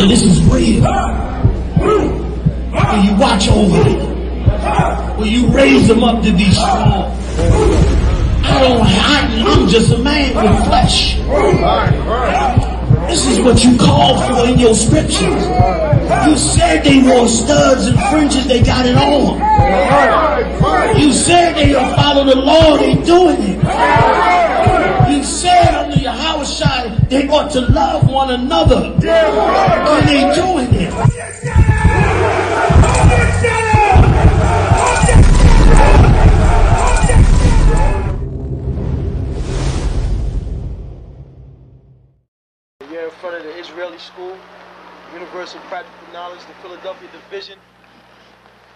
this is real. Will you watch over them? Will you raise them up to be strong? I'm just a man with flesh. This is what you call for in your scriptures. You said they wore studs and fringes, they got it on. You said they will follow the law, they doing it. You said under your house shine, they ought to love one another. And they doing it. We're in front of the Israeli School, Universal Practical Knowledge, the Philadelphia Division,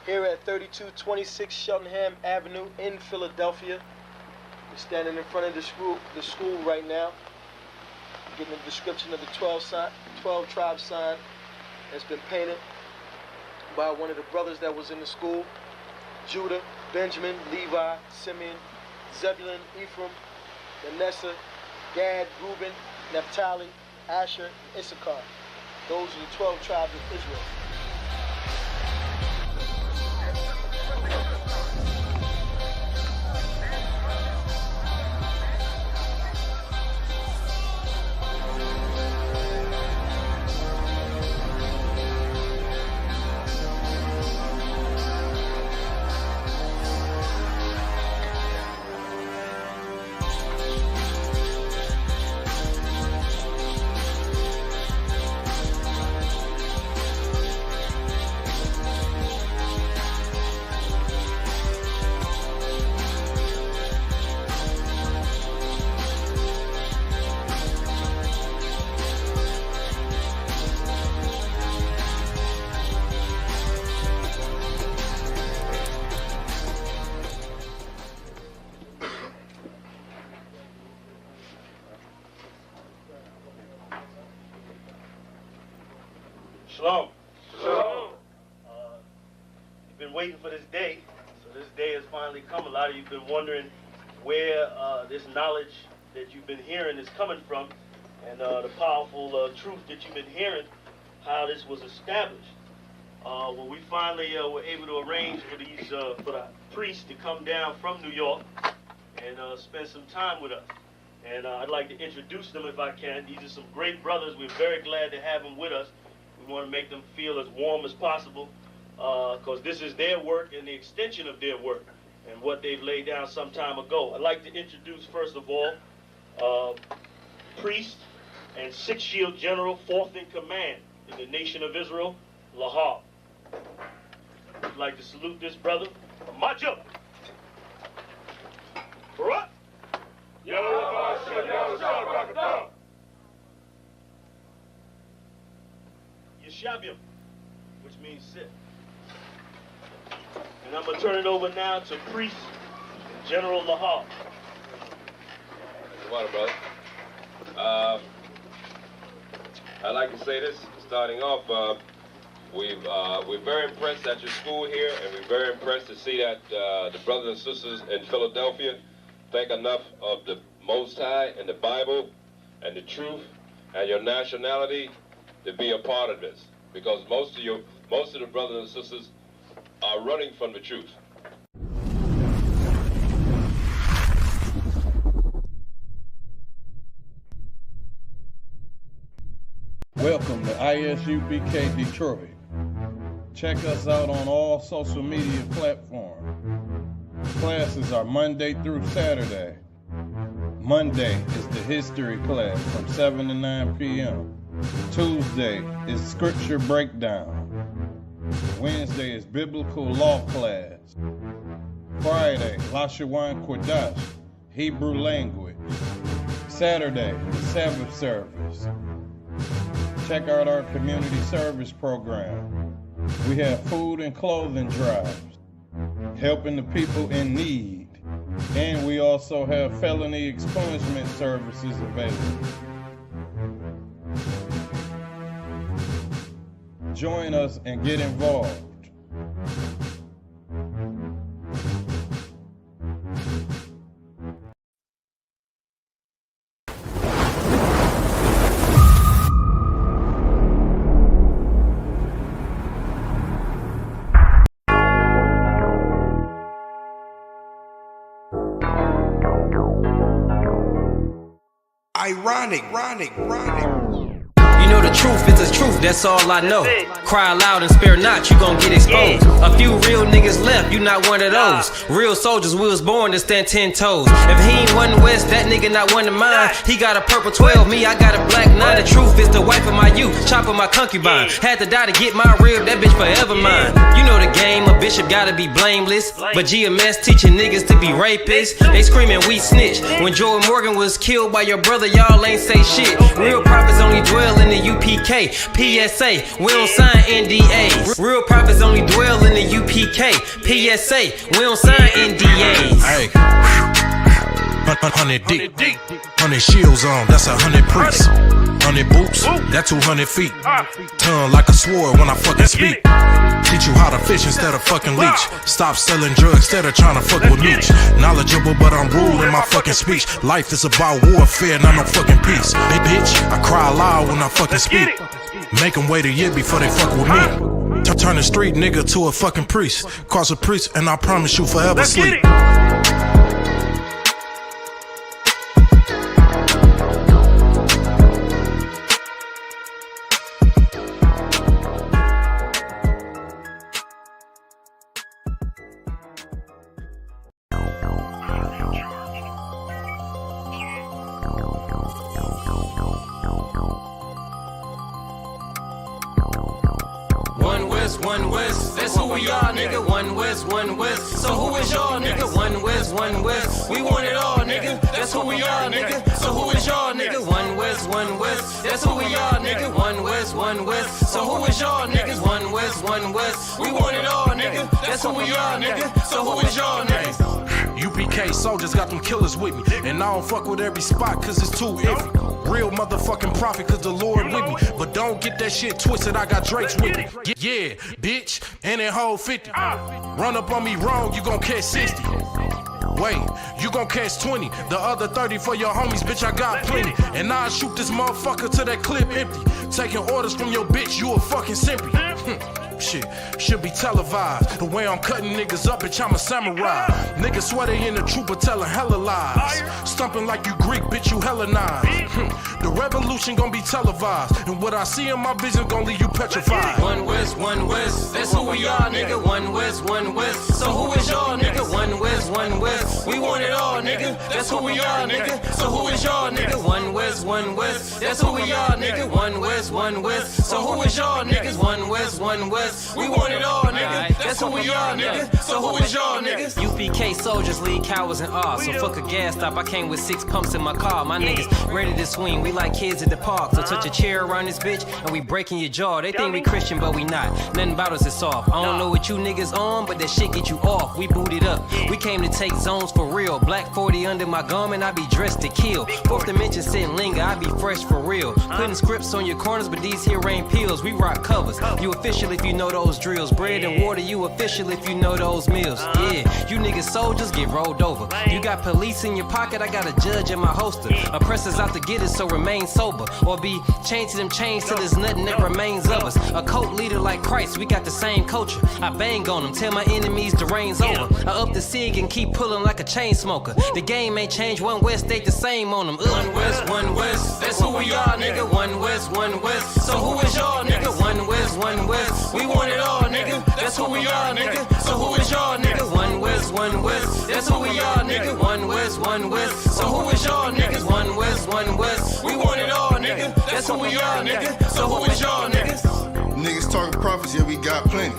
here at 3226 Cheltenham Avenue in Philadelphia. We're standing in front of the school right now, getting a description of the 12 tribe sign that's been painted by one of the brothers that was in the school: Judah, Benjamin, Levi, Simeon, Zebulun, Ephraim, Manasseh, Gad, Reuben, Naphtali, Asher, and Issachar. Those are the 12 tribes of Israel. Shalom. Shalom. You've been waiting for this day, so this day has finally come. A lot of you have been wondering where this knowledge that you've been hearing is coming from, and the powerful truth that you've been hearing, how this was established. Well, we finally were able to arrange for the priests to come down from New York and spend some time with us. And I'd like to introduce them if I can. These are some great brothers. We're very glad to have them with us. We want to make them feel as warm as possible, because this is their work and the extension of their work and what they've laid down some time ago. I'd like to introduce, first of all, priest and Sixth Shield General, 4th in command in the nation of Israel, Lahab. I'd like to salute this brother. Macho! Barak! Yeshabim, which means sit. And I'm going to turn it over now to Priest General Lahab. Water, brother. I'd like to say this, starting off, we're very impressed at your school here, and we're very impressed to see that the brothers and sisters in Philadelphia think enough of the Most High and the Bible and the truth and your nationality to be a part of this, because most of the brothers and sisters are running from the truth. Welcome to ISUPK Detroit. Check us out on all social media platforms. Classes are Monday through Saturday. Monday is the history class from 7 to 9 p.m. Tuesday is scripture breakdown. Wednesday is biblical law class. Friday, Lashawan Kodash, Hebrew language. Saturday, the Sabbath service. Check out our community service program. We have food and clothing drives, helping the people in need. And we also have felony expungement services available. Join us and get involved. ironic. You know the truth is the truth, that's all I know. Cry loud and spare not, you gon' get exposed. A few real niggas left, you not one of those. Real soldiers, we was born to stand 10 toes. If he ain't one West, that nigga not one of mine. He got a purple 12, me, I got a black 9. The truth is the wife of my youth, chopper my concubine. Had to die to get my rib, that bitch forever mine. You know the game, a bishop gotta be blameless. But GMS teaching niggas to be rapists. They screaming we snitch. When Jordan Morgan was killed by your brother, y'all ain't say shit. Real prophets only dwell in the UPK, PSA, we don't sign NDAs. Real prophets only dwell in the UPK, PSA, we don't sign NDAs. Hey, 100 deep, 100 shields on, that's 100 priests. 100 boots, that's 200 feet. Tongue like a sword when I fucking speak. Teach you how to fish instead of fucking leech. Stop selling drugs instead of trying to fuck with me. Knowledgeable but I'm rude in my fucking speech. Life is about warfare, not no fucking peace. Hey bitch, I cry loud when I fucking speak. Make them wait a year before they fuck with me. Turn a street nigga to a fucking priest. Cross a priest and I promise you forever sleep. One West, that's who we are, nigga. One West. So who is y'all, nigga? One West. We want it all, nigga. That's who we are, nigga. So who is y'all, nigga? One West. That's who we are, nigga. One West. So who is y'all, niggas? One West. We want it all, nigga. That's who we are, nigga. So who is y'all, niggas? UPK soldiers got them killers with me. And I don't fuck with every spot cause it's too iffy. Real motherfucking prophet cause the Lord with me. But don't get that shit twisted, I got Drake's with me. Yeah, bitch, and that whole 50. Run up on me wrong, you gon' catch 60. Wait, you gon' catch 20. The other 30 for your homies, bitch, I got plenty. And I'll shoot this motherfucker till that clip empty. Taking orders from your bitch, you a fucking simpy. Shit, should be televised. The way I'm cutting niggas up, bitch, I'm a samurai. Niggas swear they in the truth, but telling hella lies. Stumping like you Greek, bitch, you Hellenized. The revolution gon' be televised. And what I see in my vision gon' leave you petrified. One West, that's who we are, nigga. One West. So who is y'all, nigga? One West. We want it all, nigga. That's who we are, nigga. So who is y'all, nigga? One West. That's who we are, nigga. One West. So who is y'all, niggas? One West. We want it all, nigga. That's who we are, nigga. So who is y'all, niggas? UPK soldiers lead cowards and awe. So fuck a gas stop, I came with 6 pumps in my car. My niggas ready to swing, we like kids at the park. So touch a chair around this bitch and we breaking your jaw. They think we Christian, but we not. Nothing about us is soft. I don't know what you niggas on, but that shit get you off. We booted up. We came to take zones for real. Black 40 under my garment, I be dressed to kill. 4th dimension sitting linger, I be fresh for real. Putting scripts on your corners, but these here ain't pills. We rock covers. You official if you know those drills. Bread and water, you official if you know those meals. Yeah, you niggas soldiers get rolled over. You got police in your pocket, I got a judge in my holster. Oppressors out to get us, so remain sober. Or be chained to them chains till there's nothing that remains of us. A cult leader like Christ, we got the same culture. I bang on them, tell my enemies the reign's over. I up the sig and keep pulling like a chain smoker. The game ain't changed, One West stayed the same on them. One West, that's who we are, nigga. One West. So who is y'all, nigga? One West. We want it all, nigga. That's who we are, nigga. So who is y'all, nigga? One West. That's who we are, nigga. One West. So who is y'all, niggas? One West. We want it all, nigga. That's who we are, nigga. So who is y'all, niggas? Niggas talking prophets, yeah, we got plenty.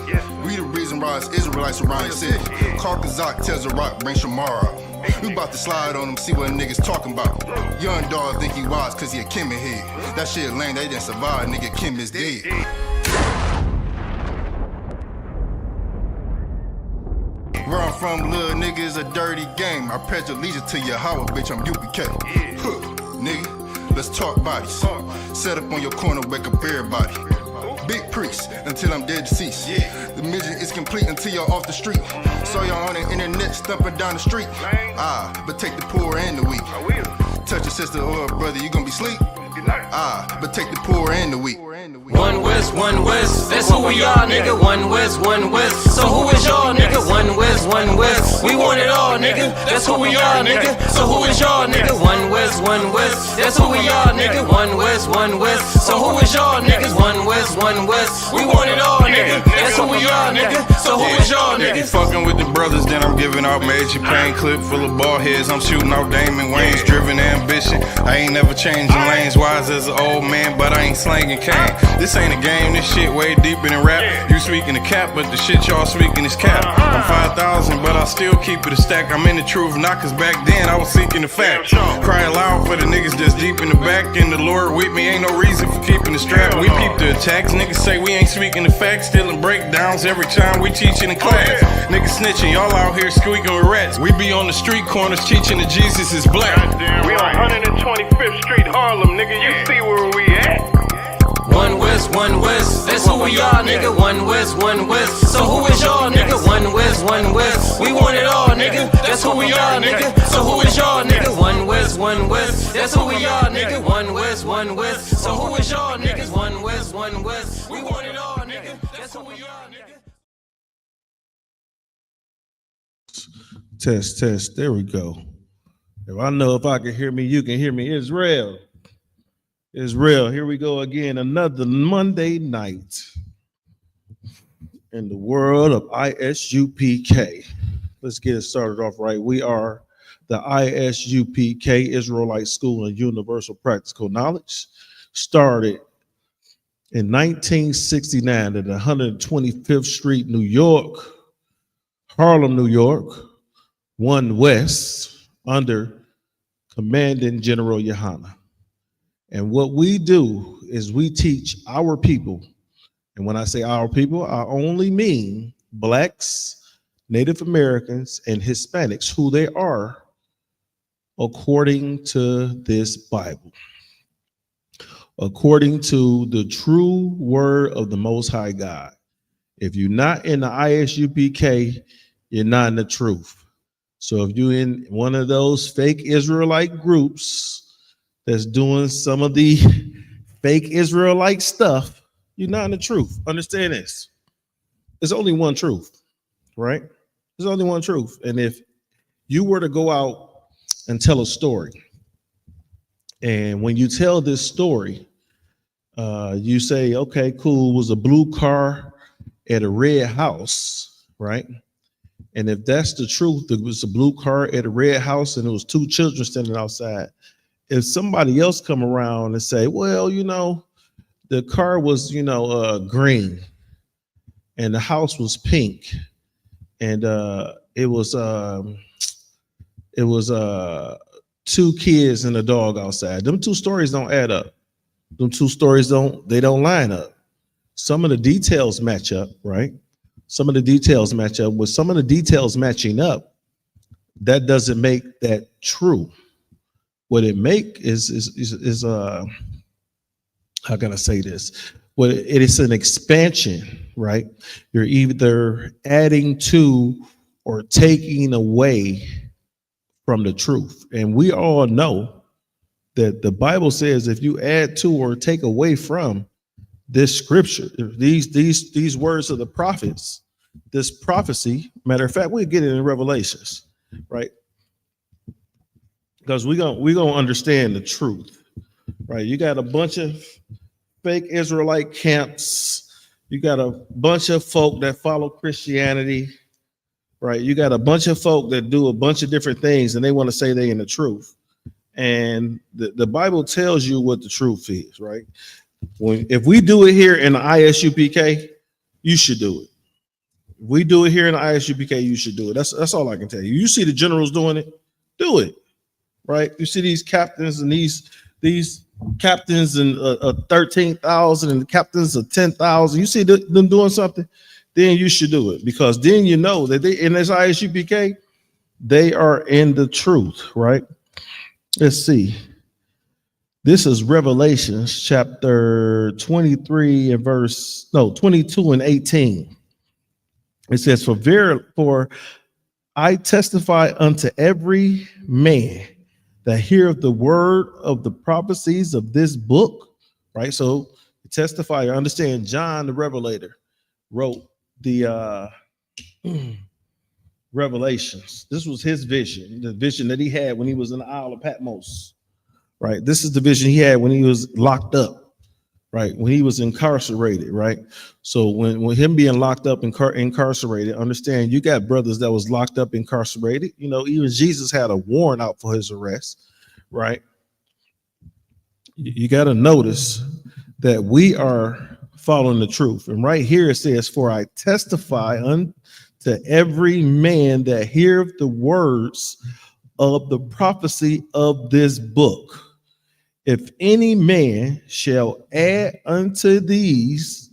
We the reason why it's Israelites around the city. Call Kazak, tells a rock, bring Shamar out. We about to slide on them, see what niggas talking about. Young dog think he wise cause he a Kim head. That shit lame, they didn't survive, nigga, Kim is dead. Where I'm from, little nigga, is a dirty game. I pledge allegiance to Yahweh, bitch, I'm UPK. Nigga, let's talk bodies. Set up on your corner, wake up everybody. Big priest, until I'm dead deceased. The mission is complete until you're off the street. So y'all on the internet, stumping down the street. But take the poor and the weak. Touch your sister or brother, you gonna be sleep. But take the poor and the weak. One West, that's who we are, nigga. One West. So who is y'all, nigga? One West. We want it all, nigga. That's who we are, nigga. So who is y'all, nigga? One West. That's who we are, nigga. One West. So who is y'all, niggas? One West. We want it all, nigga. That's who we are, nigga. So who is y'all, nigga? If you fucking with the brothers, then I'm giving out major pain. Clip full of ball heads, I'm shooting out Damon Wayne's. Driven ambition, I ain't never changing lanes. Wise as an old man, but I ain't slanging cane. This ain't a game, this shit way deeper than rap. You speaking the cap, but the shit y'all speaking is cap. I'm 5,000, but I still keep it a stack. I'm in the truth, not cause back then I was seeking the fact. Cry aloud for the niggas that's deep in the back. And the Lord with me, ain't no reason for keeping the strap. We peep the attacks, niggas say we ain't speaking the facts. Stealing breakdowns every time we teaching in class. Niggas snitching, y'all out here squeaking with rats. We be on the street corners teaching that Jesus is black. We on 125th Street, Harlem, nigga, you see where we at? One West, that's who we are, nigga. One West. So who is y'all, nigga? One West. We want it all, nigga. That's who we are, nigga. So who is y'all, nigga? One West. That's who we are, nigga. One West. So who is y'all, niggas? One West. We want it all, nigga. That's who we are, nigga. Test. There we go. If I know if I can hear me, you can hear me. Israel. Here we go again. Another Monday night in the world of ISUPK. Let's get it started off right. We are the ISUPK, Israelite School and Universal Practical Knowledge. Started in 1969 at 125th Street, New York, Harlem, New York, 1 West, under Commanding General Yohana. And what we do is we teach our people, and when I say our people, I only mean Blacks, Native Americans, and Hispanics, who they are according to this Bible, according to the true word of the Most High God. If you're not in the ISUPK, you're not in the truth. So if you're in one of those fake Israelite groups that's doing some of the fake Israelite stuff, you're not in the truth. Understand this. There's only one truth, right? There's only one truth. And if you were to go out and tell a story, and when you tell this story, you say, okay, cool, it was a blue car at a red house, right? And if that's the truth, it was a blue car at a red house and it was 2 children standing outside. If somebody else come around and say, well, the car was, green and the house was pink and it was 2 kids and a dog outside. Them 2 stories don't add up. Them 2 stories don't line up. Some of the details match up, right? Some of the details match up. With some of the details matching up, that doesn't make that true. What it make is how can I say this? Well, it is an expansion, right? You're either adding to or taking away from the truth. And we all know that the Bible says if you add to or take away from this scripture, these words of the prophets, this prophecy, matter of fact, we'll get it in Revelations, right? Because we're gonna understand the truth, right? You got a bunch of fake Israelite camps. You got a bunch of folk that follow Christianity, right? You got a bunch of folk that do a bunch of different things and they want to say they in the truth. And the Bible tells you what the truth is, right? If we do it here in the ISUPK, you should do it. If we do it here in the ISUPK, you should do it. That's all I can tell you. You see the generals doing it, do it. Right? You see these captains and these captains and 13,000 and the captains of 10,000. You see them doing something, then you should do it, because then you know that they in this ISUPK, they are in the truth, right? Let's see. This is Revelation chapter 23 and 22 and 18. It says, for I testify unto every man that heareth the word of the prophecies of this book, right? So testify or understand John the Revelator wrote the Revelations. This was his vision, the vision that he had when he was in the Isle of Patmos, right? This is the vision he had when he was locked up, right? When he was incarcerated, right? So when him being locked up, incarcerated, understand you got brothers that was locked up, incarcerated. You know, even Jesus had a warrant out for his arrest, right? You got to notice that we are following the truth. And right here it says, for I testify unto every man that heareth the words of the prophecy of this book. If any man shall add unto these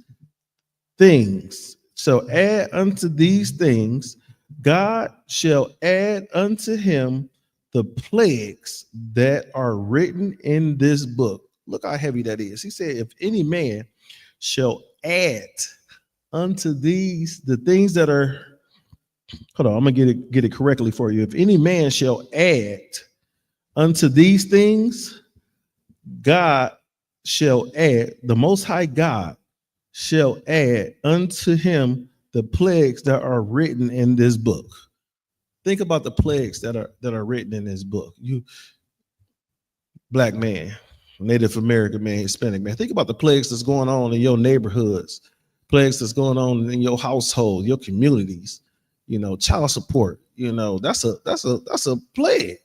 things, God shall add unto him the plagues that are written in this book. Look how heavy that is. He said, if any man shall add unto these, the things that are, hold on, I'm gonna get it correctly for you. If any man shall add unto these things, God shall add, the Most High God shall add unto him the plagues that are written in this book. Think about the plagues that are written in this book. You black man, Native American man, Hispanic man. Think about the plagues that's going on in your neighborhoods, plagues that's going on in your household, your communities. You know, child support. You know, that's a plague.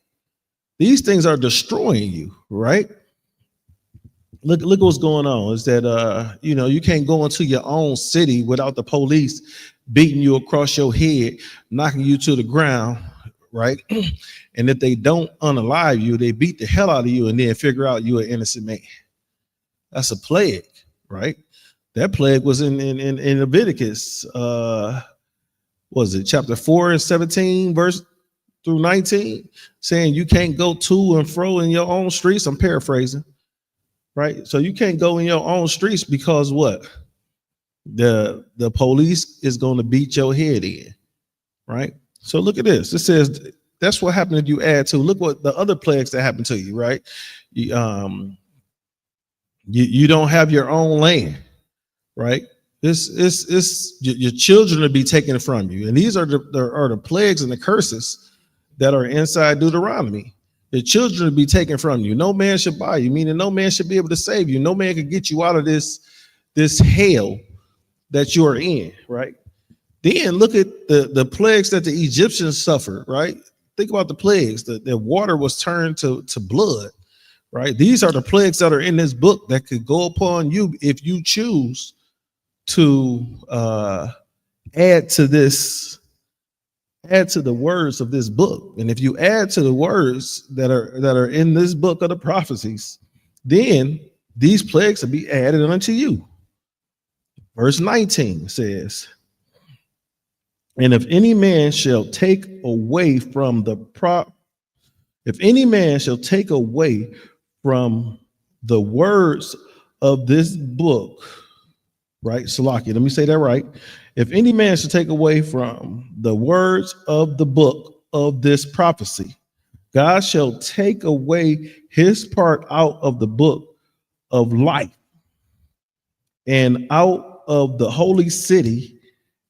These things are destroying you, right? Look what's going on. Is that you know, you can't go into your own city without the police beating you across your head, knocking you to the ground, right? And if they don't unalive you, they beat the hell out of you and then figure out you're an innocent man. That's a plague, right? That plague was in Leviticus, was it chapter 4 and 17, verse through 19, saying you can't go to and fro in your own streets. I'm paraphrasing, right? So you can't go in your own streets because what? The police is going to beat your head in, right? So look at this. It says that's what happened if you add to. Look what the other plagues that happened to you, right? You don't have your own land, right? It's your children will be taken from you, and these are the plagues and the curses that are inside Deuteronomy. The children will be taken from you. No man should buy you, meaning no man should be able to save you. No man can get you out of this hell that you are in, right? Then look at the plagues that the Egyptians suffered, right? Think about the plagues. The water was turned to blood, right? These are the plagues that are in this book that could go upon you if you choose to add to the words of this book. And if you add to the words that are in this book of the prophecies, then these plagues will be added unto you. Verse 19 says, and if any man shall take away from the words of this book, right? Salaki, let me say that right. If any man shall take away from the words of the book of this prophecy, God shall take away his part out of the book of life and out of the holy city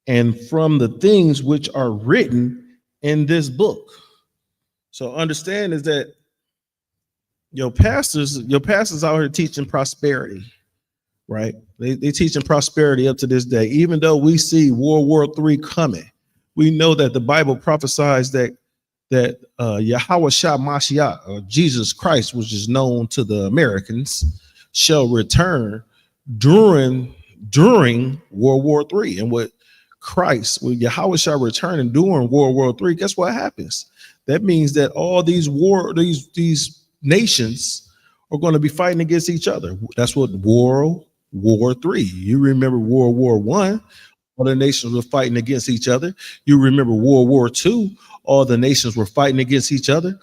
and from the things which are written in this book. So understand is that your pastors out here teaching prosperity, right? They teaching prosperity up to this day. Even though we see World War III coming, we know that the Bible prophesies that Yahweh Shah Mashiach, or Jesus Christ, which is known to the Americans, shall return during World War III. And what Christ, when Yahweh shall return and during World War III, guess what happens? That means that all these nations are going to be fighting against each other. That's what World War III. You remember World War I, all the nations were fighting against each other. You remember World War II, all the nations were fighting against each other.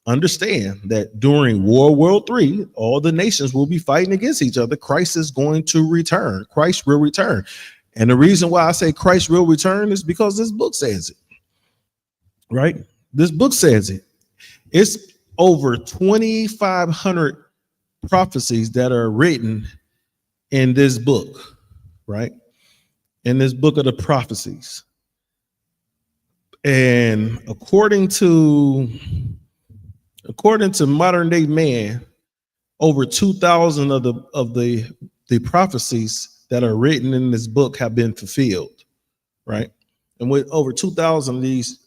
Understand that during World War III, all the nations will be fighting against each other. Christ is going to return. Christ will return. And the reason why I say Christ will return is because this book says it, right? This book says it. over 2,500 prophecies that are written in this book, right? In this book of the prophecies. And according to modern day man, over 2,000 of the prophecies that are written in this book have been fulfilled, right? And with over 2,000 of these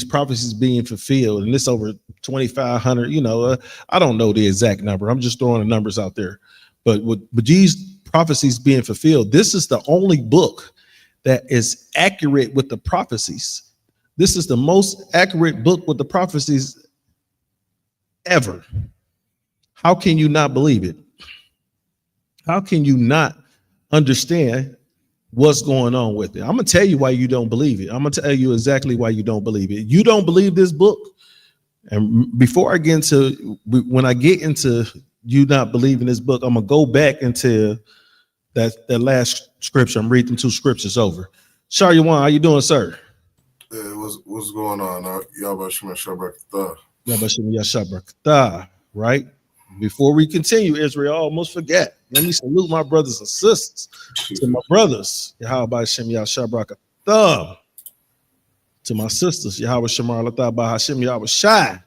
prophecies being fulfilled, and this over 2,500, I don't know the exact number. I'm just throwing the numbers out there. But with these prophecies being fulfilled, this is the only book that is accurate with the prophecies. This is the most accurate book with the prophecies ever. How can you not believe it? How can you not understand what's going on with it? I'm gonna tell you why you don't believe it. I'm gonna tell you exactly why you don't believe it. You don't believe this book. And before I get into, when I get into you not believing this book, I'm gonna go back into that last scripture. I'm reading 2 scriptures over. Shariwan, how you doing, sir? Yeah, what's going on? Yabashima Shabrakta. Yabashima Shabrakta, right? Before we continue, Israel, I almost forget. Let me salute my brothers and sisters. To my brothers, Yahweh Shem Yashabrakata. To my sisters, Yahweh Shemar Latah Bahashim Yahweh Shai.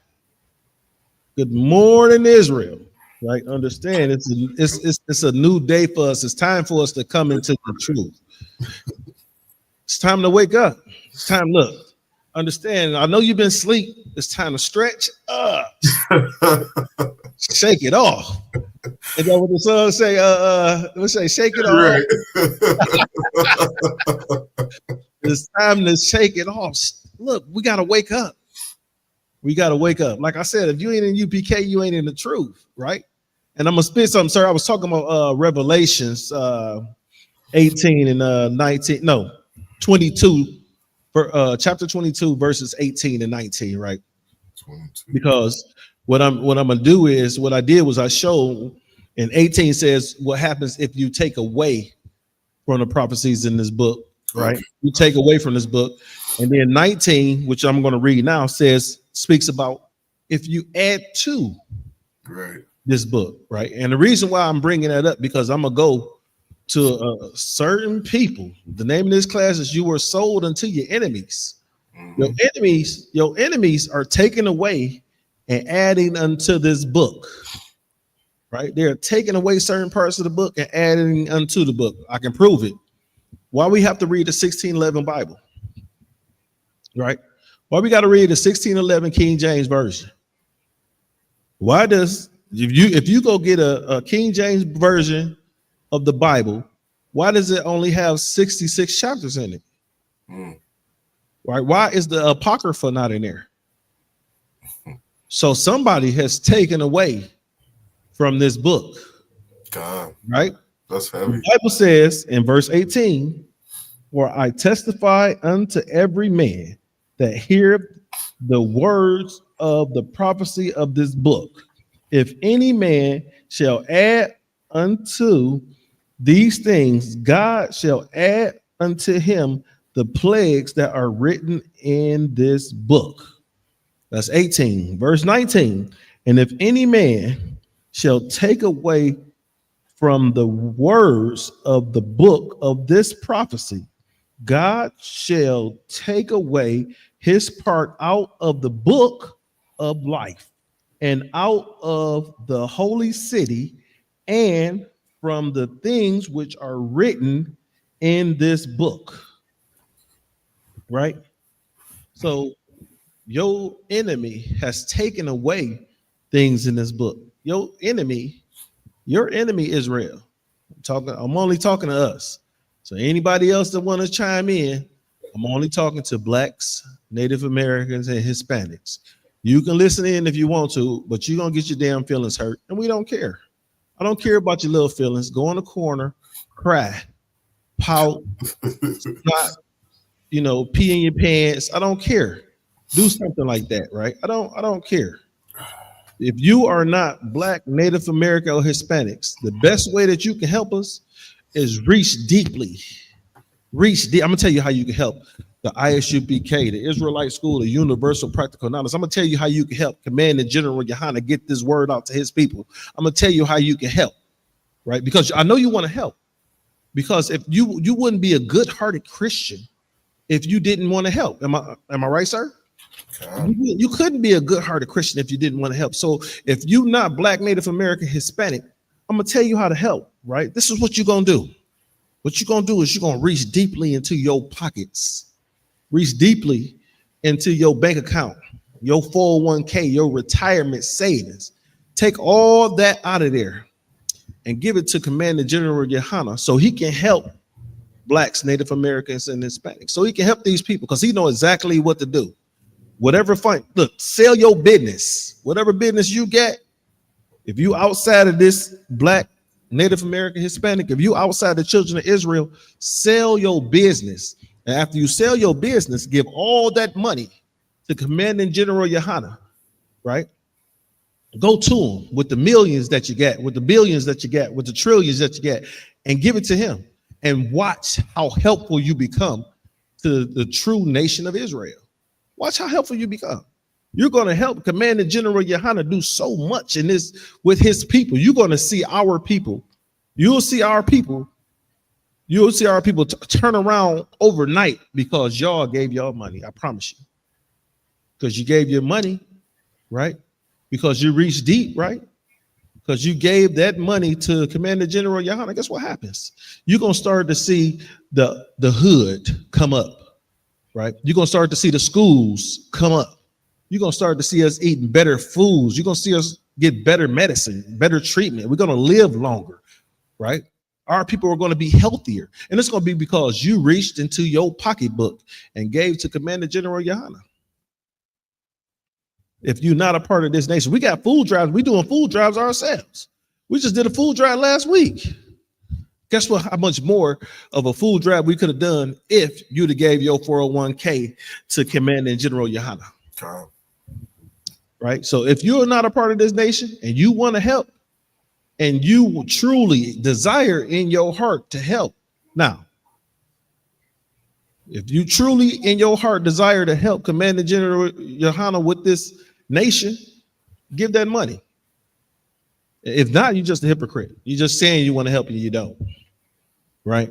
Good morning, Israel. Right? Understand, it's a new day for us. It's time for us to come into the truth. It's time to wake up. It's time, look, understand. I know you've been asleep. It's time to stretch up. Shake it off. Is that what the song say? Let's say shake it off. Right. It's time to shake it off. Look, we gotta wake up. We gotta wake up. Like I said, if you ain't in UPK, you ain't in the truth, right? And I'm gonna spit something, sir. I was talking about Revelations 18 and 19, no, 22, chapter 22, verses 18 and 19, right? 22. Because what I'm gonna do is, what I did was I showed, and 18 says what happens if you take away from the prophecies in this book, right? Okay. You take away from this book. And then 19, which I'm going to read now, speaks about if you add to this book, right? And the reason why I'm bringing that up, because I'm going to go to certain people. The name of this class is You Were Sold Unto Your Enemies. Mm-hmm. Your enemies are taken away and adding unto this book, right? They're taking away certain parts of the book and adding unto the book. I can prove it. Why we have to read the 1611 Bible, right? Why we got to read the 1611 King James Version? Why does, if you go get a King James version of the Bible, why does it only have 66 chapters in it? Right? Why is the Apocrypha not in there? So somebody has taken away from this book. God, right? That's heavy. The Bible says in verse 18, "For I testify unto every man that heareth the words of the prophecy of this book. If any man shall add unto these things, God shall add unto him the plagues that are written in this book." That's 18. Verse 19, "And if any man shall take away from the words of the book of this prophecy, God shall take away his part out of the book of life and out of the holy city and from the things which are written in this book." Right? So your enemy has taken away things in this book. Your enemy Israel. I'm only talking to us. So anybody else that want to chime in, I'm only talking to blacks, Native Americans, and Hispanics. You can listen in if you want to, but you're gonna get your damn feelings hurt, and we don't care. I don't care about your little feelings. Go in the corner, cry, pout, not, pee in your pants. I don't care. Do something like that, right? I don't care. If you are not black, Native American, or Hispanics, the best way that you can help us is reach deeply. Reach deep. I'm gonna tell you how you can help. the ISUPK, the Israelite School of Universal Practical Knowledge. I'm going to tell you how you can help Commanding General Yohana get this word out to his people. I'm going to tell you how you can help, right? Because I know you want to help. Because if you wouldn't be a good-hearted Christian if you didn't want to help. Am I right, sir? You couldn't be a good-hearted Christian if you didn't want to help. So if you're not Black, Native American, Hispanic, I'm going to tell you how to help, right? This is what you're going to do. What you're going to do is you're going to reach deeply into your pockets, reach deeply into your bank account, your 401k, your retirement savings. Take all that out of there and give it to Commander General Yohana so he can help Blacks, Native Americans, and Hispanics. So he can help these people because he knows exactly what to do. Whatever fund, look, sell your business. Whatever business you get, if you outside of this Black, Native American, Hispanic, if you outside the children of Israel, sell your business. And after you sell your business, give all that money to Commanding General Yohana, right? Go to him with the millions that you get, with the billions that you get, with the trillions that you get, and give it to him. And watch how helpful you become to the true nation of Israel. Watch how helpful you become. You're going to help Commander General Yohana do so much in this with his people. You're going to see our people. You'll see our people. You'll see our people turn around overnight because y'all gave y'all money. I promise you. Because you gave your money, right? Because you reached deep, right? Because you gave that money to Commander General Yohana. Guess what happens? You're going to start to see the hood come up, right? You're going to start to see the schools come up. You're going to start to see us eating better foods. You're going to see us get better medicine, better treatment. We're going to live longer, right? Our people are going to be healthier. And it's going to be because you reached into your pocketbook and gave to Commander General Yohana. If you're not a part of this nation, we got food drives. We're doing food drives ourselves. We just did a food drive last week. Guess what? How much more of a food drive we could have done if you'd have gave your 401k to Commanding General Yohana. Right? So if you're not a part of this nation and you want to help and you truly desire in your heart to help. Now, if you truly in your heart desire to help Commander General Yohana with this nation, give that money. If not, you're just a hypocrite. You're just saying you want to help and you don't. Right?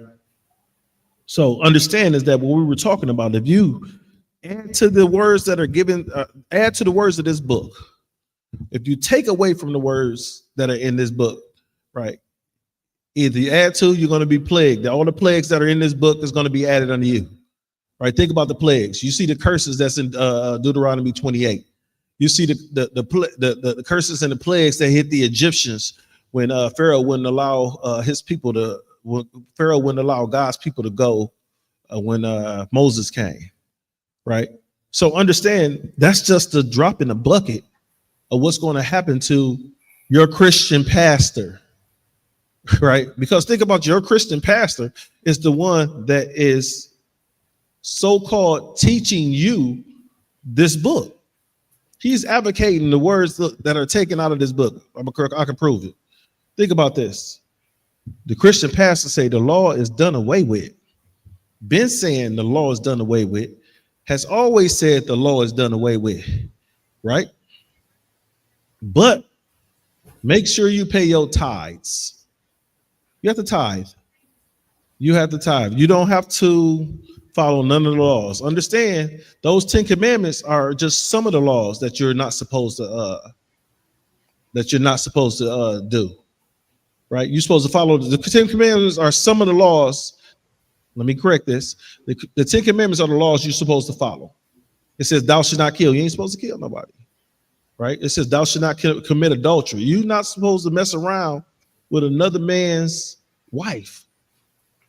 So understand is that what we were talking about, if you add to the words that are given, add to the words of this book, if you take away from the words that are in this book, right? Either you add to, you're going to be plagued. All the plagues that are in this book is going to be added unto you. Right? Think about the plagues. You see the curses that's in Deuteronomy 28. You see the curses and the plagues that hit the Egyptians when Pharaoh wouldn't allow his people to. Pharaoh wouldn't allow God's people to go when Moses came. Right? So understand that's just a drop in the bucket of what's going to happen to your Christian pastor. Right? Because think about your Christian pastor is the one that is so-called teaching you this book. He's advocating the words that are taken out of this book. I can prove it. Think about this. The Christian pastor say the law is done away with. Been saying the law is done away with. Has always said the law is done away with. Right? But make sure you pay your tithes. You have to tithe. You have to tithe. You don't have to follow none of the laws. Understand those 10 commandments are just some of the laws that you're not supposed to do. Right? You're supposed to follow the 10 commandments are some of the laws. Let me correct this. The 10 commandments are the laws you're supposed to follow. It says thou shalt not kill. You ain't supposed to kill nobody. Right? It says thou shalt not commit adultery. You're not supposed to mess around with another man's wife.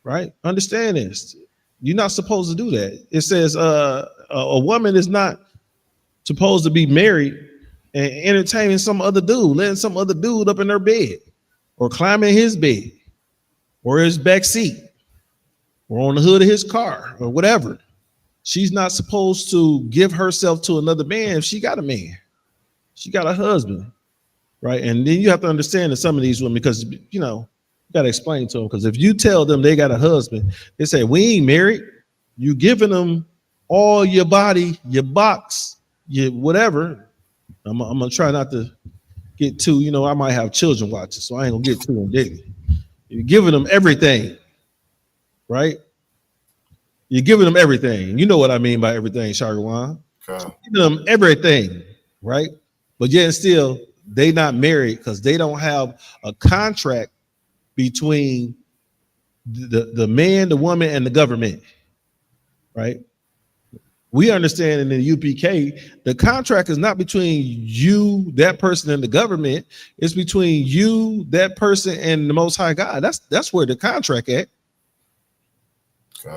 Right? Understand this. You're not supposed to do that. It says a woman is not supposed to be married and entertaining some other dude, letting some other dude up in her bed or climbing his bed or his back seat or on the hood of his car or whatever. She's not supposed to give herself to another man if she got a man. She got a husband, right? And then you have to understand that some of these women, because, you know, you got to explain to them, because if you tell them they got a husband, they say, we ain't married. You giving them all your body, your box, your whatever. I'm gonna try not to get too, I might have children watching, so I ain't gonna get too indignant. You're giving them everything, right? You're giving them everything. You know what I mean by everything, Shagawan. Okay. Giving them everything, right? But yet and still, they not married because they don't have a contract between the man, the woman, and the government, right? We understand in the UPK, the contract is not between you, that person, and the government. It's between you, that person, and the Most High God. That's where the contract at.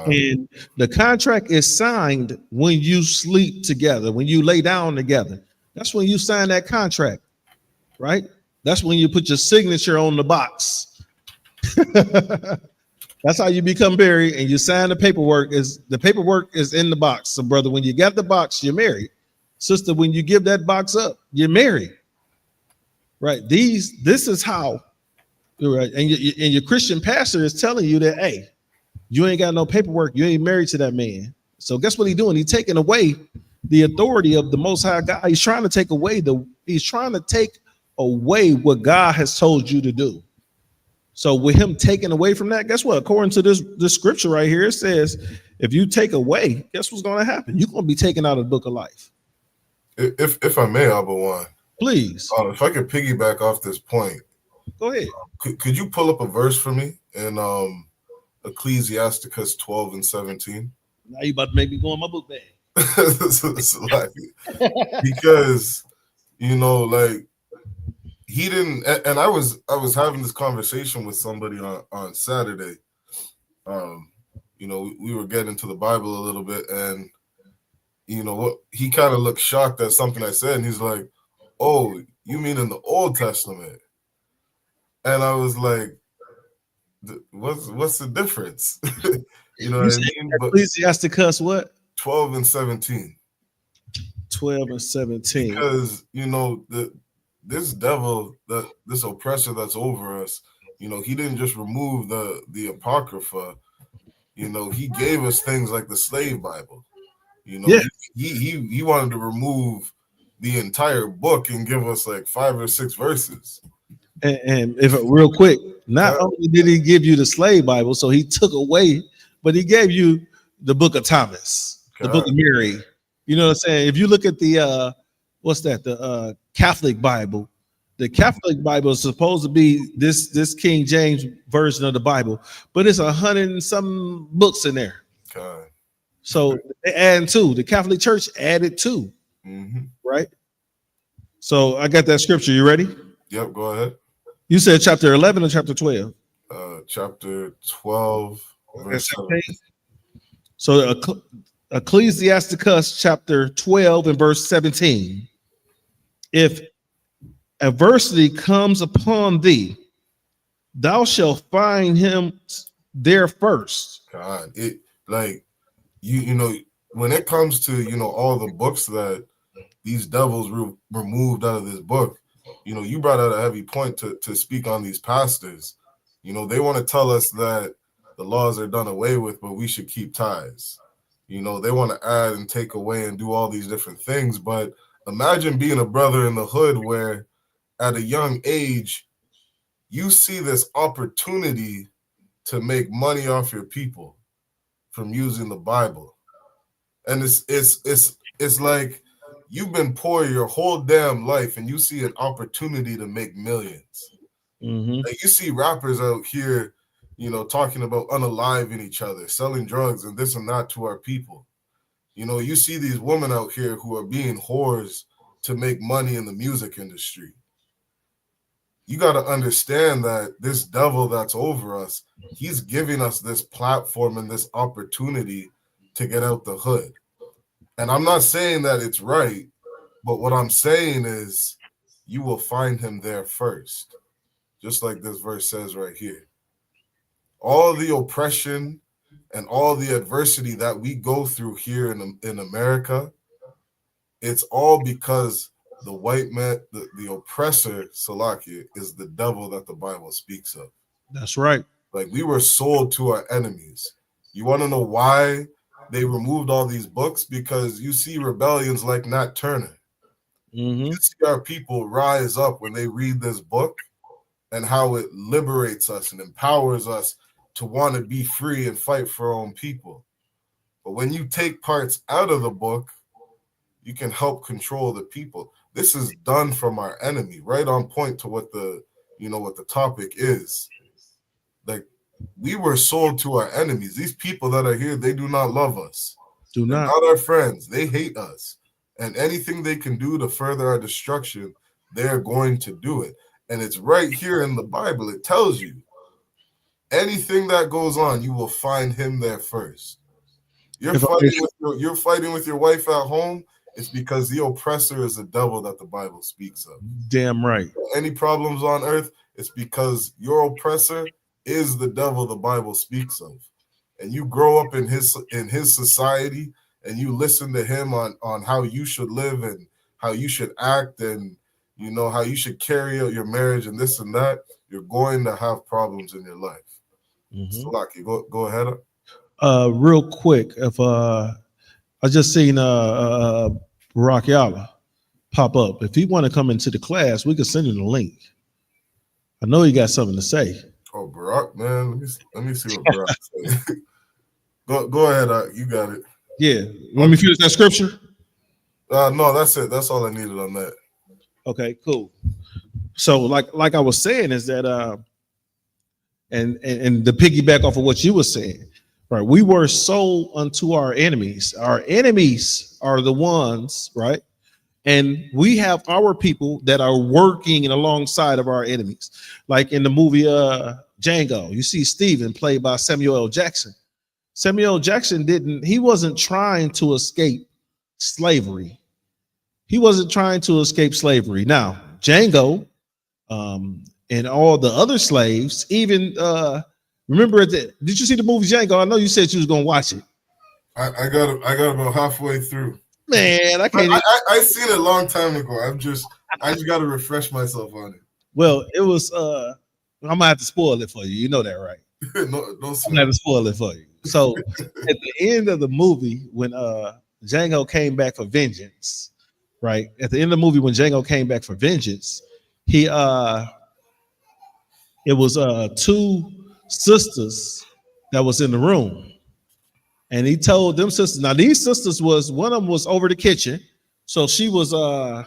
And the contract is signed when you sleep together, when you lay down together. That's when you sign that contract, right? That's when you put your signature on the box. That's how you become married, and you sign the paperwork. The paperwork is in the box. So, brother, when you get the box, you're married. Sister, when you give that box up, you're married. Right? This is how, right? And your Christian pastor is telling you that, hey, you ain't got no paperwork. You ain't married to that man. So guess what he's doing? He's taking away the authority of the Most High God. He's trying to take away what God has told you to do. So with him taking away from that, guess what? According to this scripture right here, it says, if you take away, guess what's going to happen? You're going to be taken out of the book of life. If I may, Abba One, please. If I could piggyback off this point, go ahead. Could you pull up a verse for me in Ecclesiasticus 12 and 17? Now you about to make me go in my book bag. Because he didn't, and I was having this conversation with somebody on Saturday. We were getting into the Bible a little bit, and what, he kind of looked shocked at something I said, and he's like, "Oh, you mean in the Old Testament?" And I was like, "What's the difference?" You know what I mean? But Ecclesiasticus what? 12 and 17. 12 and 17. Because this devil, this oppressor that's over us, he didn't just remove the Apocrypha. He gave us things like the slave Bible. He wanted to remove the entire book and give us like 5 or 6 verses. And if real quick, not only did he give you the slave Bible, so he took away, but he gave you the book of Thomas, the book of Mary. You know what I'm saying? If you look at the the Catholic Bible, the Catholic Bible is supposed to be this King James version of the Bible, but it's 100 and some books in there. Okay. So they add 2. The Catholic Church added 2. Mm-hmm. Right? So I got that scripture. You ready? Yep, go ahead. You said chapter 11 or chapter 12? Chapter 12, verse 17. So Ecclesiasticus chapter 12 and verse 17. If adversity comes upon thee, thou shalt find him there first. God, it like when it comes to all the books that these devils removed out of this book, you brought out a heavy point to speak on these pastors. They want to tell us that the laws are done away with, but we should keep ties. They want to add and take away and do all these different things. But imagine being a brother in the hood where at a young age, you see this opportunity to make money off your people from using the Bible. And it's like you've been poor your whole damn life and you see an opportunity to make millions. Mm-hmm. Like you see rappers out here, talking about unaliving each other, selling drugs and this and that to our people. You see these women out here who are being whores to make money in the music industry. You got to understand that this devil that's over us, he's giving us this platform and this opportunity to get out the hood. And I'm not saying that it's right, but what I'm saying is you will find him there first. Just like this verse says right here. All the oppression and all the adversity that we go through here in America, it's all because the white man, the oppressor, Salakia, is the devil that the Bible speaks of. That's right. Like we were sold to our enemies. You want to know why they removed all these books because you see rebellions like Nat Turner. You see our people rise up when they read this book and how it liberates us and empowers us to want to be free and fight for our own people. But when you take parts out of the book, you can help control the people. This is done from our enemy, right on point to what the topic is. Like, we were sold to our enemies. These people that are here, they do not love us. They're not our friends. They hate us. And anything they can do to further our destruction, they're going to do it. And it's right here in the Bible. It tells you anything that goes on, you will find him there first. You're fighting with your wife at home. It's because the oppressor is the devil that the Bible speaks of. Damn right. Any problems on earth, it's because your oppressor is the devil the Bible speaks of. And you grow up in his society and you listen to him on how you should live and how you should act and how you should carry out your marriage and this and that, you're going to have problems in your life. So Lucky, go ahead. Real quick, if I just seen Barack Yala pop up. If he want to come into the class, we could send him the link. I know he got something to say. Oh, Barack, man, let me see what Barack says. Go ahead, you got it. Yeah, let me finish that scripture. No, that's it. That's all I needed on that. Okay, cool. So, like I was saying, is that and to piggyback off of what you were saying, right? We were sold unto our enemies. Our enemies are the ones, right? And we have our people that are working alongside of our enemies. Like in the movie Django, you see Steven played by Samuel L. Jackson. Samuel L. Jackson he wasn't trying to escape slavery. He wasn't trying to escape slavery. Now, Django and all the other slaves, even remember did you see the movie Django? I know you said you was gonna watch it. I got about halfway through. Man, I can't. I seen it a long time ago. I just got to refresh myself on it. Well, it was. I'm gonna have to spoil it for you. You know that, right? No, I'm gonna have to spoil it for you. So, at the end of the movie, when Django came back for vengeance, right? At the end of the movie, when Django came back for vengeance, it was two sisters that was in the room. And he told them sisters, now these sisters one of them was over the kitchen. So she was how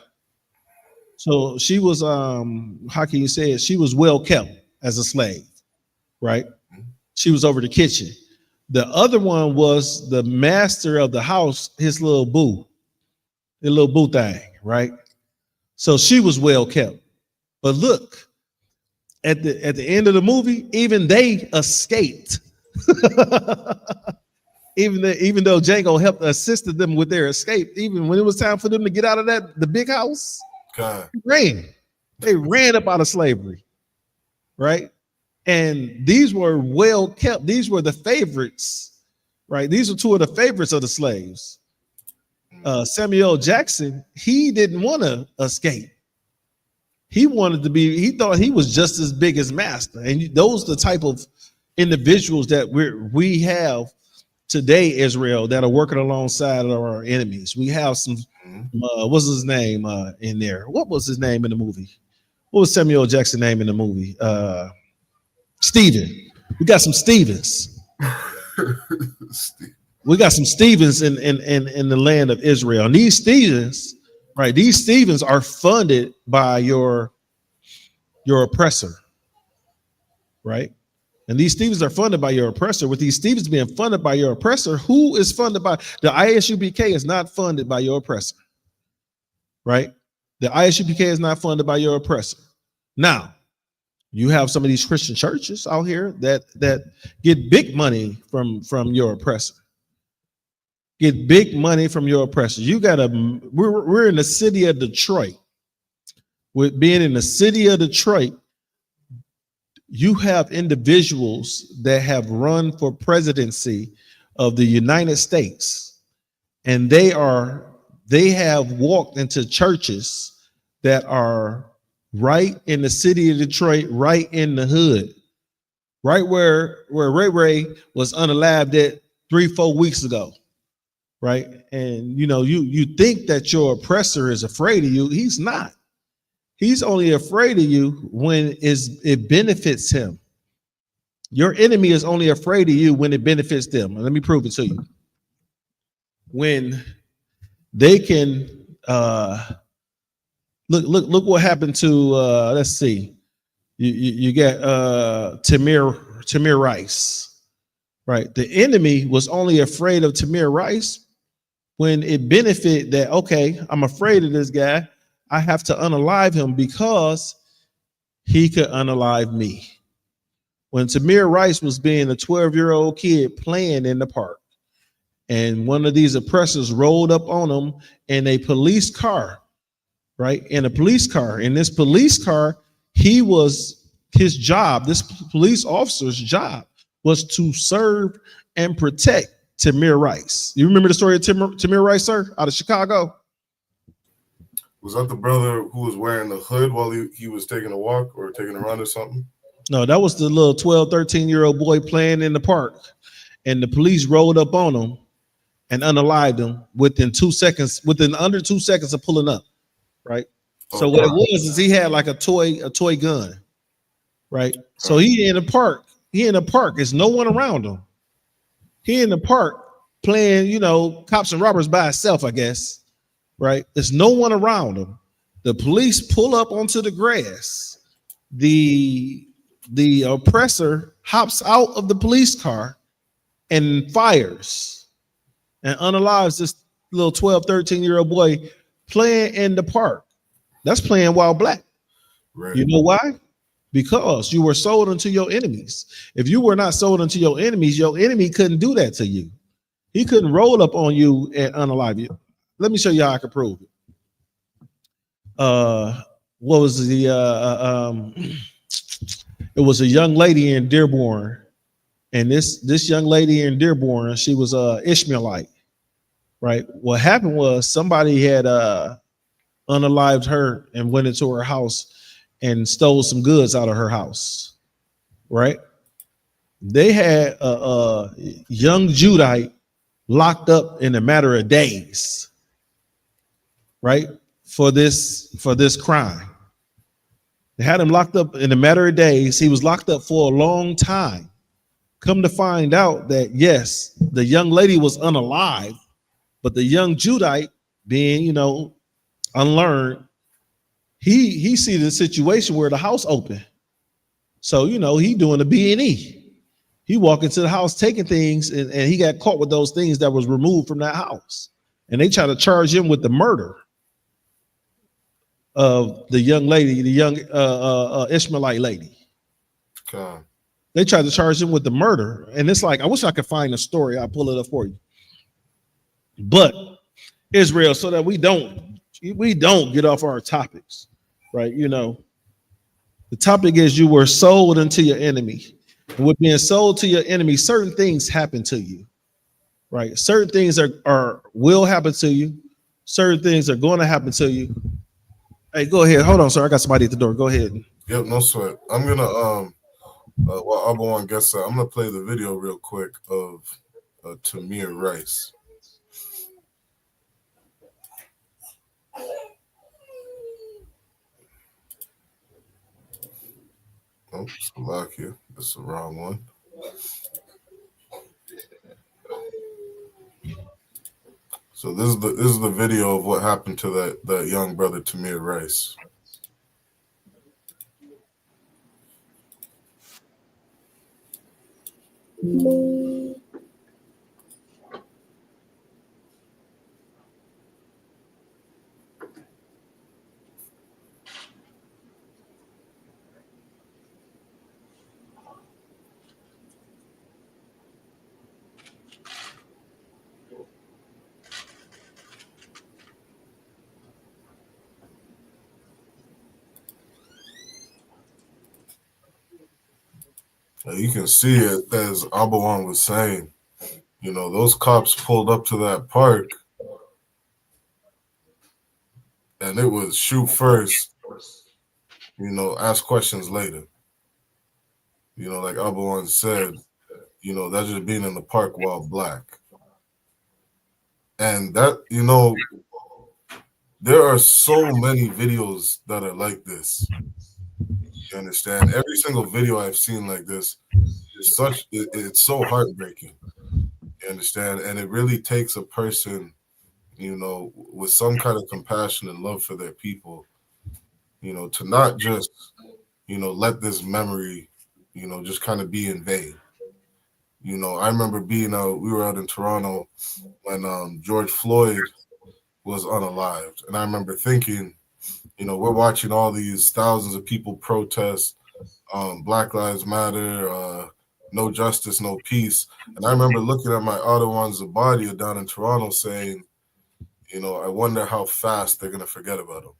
can you say it? She was well kept as a slave, right? She was over the kitchen. The other one was the master of the house, his little boo thing, right? So she was well kept. But look, at the end of the movie, even they escaped. Even though Django assisted them with their escape, even when it was time for them to get out of the big house, they ran up out of slavery, right? And these were well kept. These were the favorites, right? These were two of the favorites of the slaves. Samuel Jackson, he didn't want to escape. He wanted to be. He thought he was just as big as master. And those are the type of individuals that we have today, Israel, that are working alongside of our enemies. We have some, what's his name in there? What was his name in the movie? What was Samuel Jackson's name in the movie? Stephen. We got some Stevens. We got some Stevens in the land of Israel. And these Stevens, right? These Stevens are funded by your oppressor, right? And these Stevens are funded by your oppressor. With these Stevens being funded by your oppressor, who is funded by the ISUPK is not funded by your oppressor, right? The ISUPK is not funded by your oppressor. Now, you have some of these Christian churches out here that get big money from your oppressor. Get big money from your oppressor. We're in the city of Detroit. With being in the city of Detroit, you have individuals that have run for presidency of the United States, and they have walked into churches that are right in the city of Detroit, right in the hood, right where Ray Ray was unalived at 3-4 weeks ago. right? And you think that your oppressor is afraid of you. He's not. He's only afraid of you when it benefits him. Your enemy is only afraid of you when it benefits them. Let me prove it to you. When they can look what happened to let's see. You get Tamir Rice, right? The enemy was only afraid of Tamir Rice when it benefited that, okay, I'm afraid of this guy. I have to unalive him because he could unalive me. When Tamir Rice was being a 12-year-old kid playing in the park, and one of these oppressors rolled up on him in a police car, right? In a police car. In this police car, his job, this police officer's job was to serve and protect Tamir Rice. You remember the story of Tamir Rice, sir, out of Chicago? Was that the brother who was wearing the hood while he was taking a walk or taking a run or something? No, that was the little 12, 13-year-old boy playing in the park. And the police rolled up on him and unalived him within under 2 seconds of pulling up, right? So what it was is he had like a toy gun, right? So he in the park. There's no one around him. He in the park playing, cops and robbers by himself, I guess, right? There's no one around him. The police pull up onto the grass. The oppressor hops out of the police car and fires and unalives this little 12, 13-year-old boy playing in the park. That's playing while black. Right. You know why? Because you were sold unto your enemies. If you were not sold unto your enemies, your enemy couldn't do that to you. He couldn't roll up on you and unalive you. Let me show you how I can prove it. What was the it was a young lady in Dearborn, and this young lady in Dearborn, she was Ishmaelite, right? What happened was somebody had unalived her and went into her house and stole some goods out of her house, right? They had a young Judite locked up in a matter of days, right? For this crime. They had him locked up in a matter of days. He was locked up for a long time. Come to find out that, yes, the young lady was unalive, but the young Judite, being, unlearned, he see the situation where the house open. So, he doing a B&E. He walked into the house taking things, and he got caught with those things that was removed from that house. And they try to charge him with the murder of the young lady, the young Ishmaelite lady. God. They tried to charge him with the murder. And it's like, I wish I could find a story. I'll pull it up for you. But Israel, so that we don't get off our topics, right? The topic is you were sold unto your enemy. And with being sold to your enemy, certain things happen to you, right? Certain things will happen to you. Certain things are going to happen to you. Hey, go ahead. Hold on, sir. I got somebody at the door. Go ahead. Yep, no sweat. I'm gonna while Abawan gets that, I'm gonna play the video real quick of Tamir Rice. Oh, it's a lock here. That's the wrong one. So this is the video of what happened to that young brother Tamir Rice. You can see it, as Abawan was saying. Those cops pulled up to that park, and it was shoot first, ask questions later. Like Abawan said, that's just being in the park while black. And that, you know, there are so many videos that are like this. You understand? Every single video I've seen like this is it's so heartbreaking. You understand? And it really takes a person, you know, with some kind of compassion and love for their people, you know, to not just, you know, let this memory, you know, just kind of be in vain. You know, I remember we were out in Toronto when George Floyd was unalived. And I remember thinking, you know, we're watching all these thousands of people protest, Black Lives Matter, no justice, no peace. And I remember looking at my Ottawa Zabadia down in Toronto saying, you know, I wonder how fast they're going to forget about him.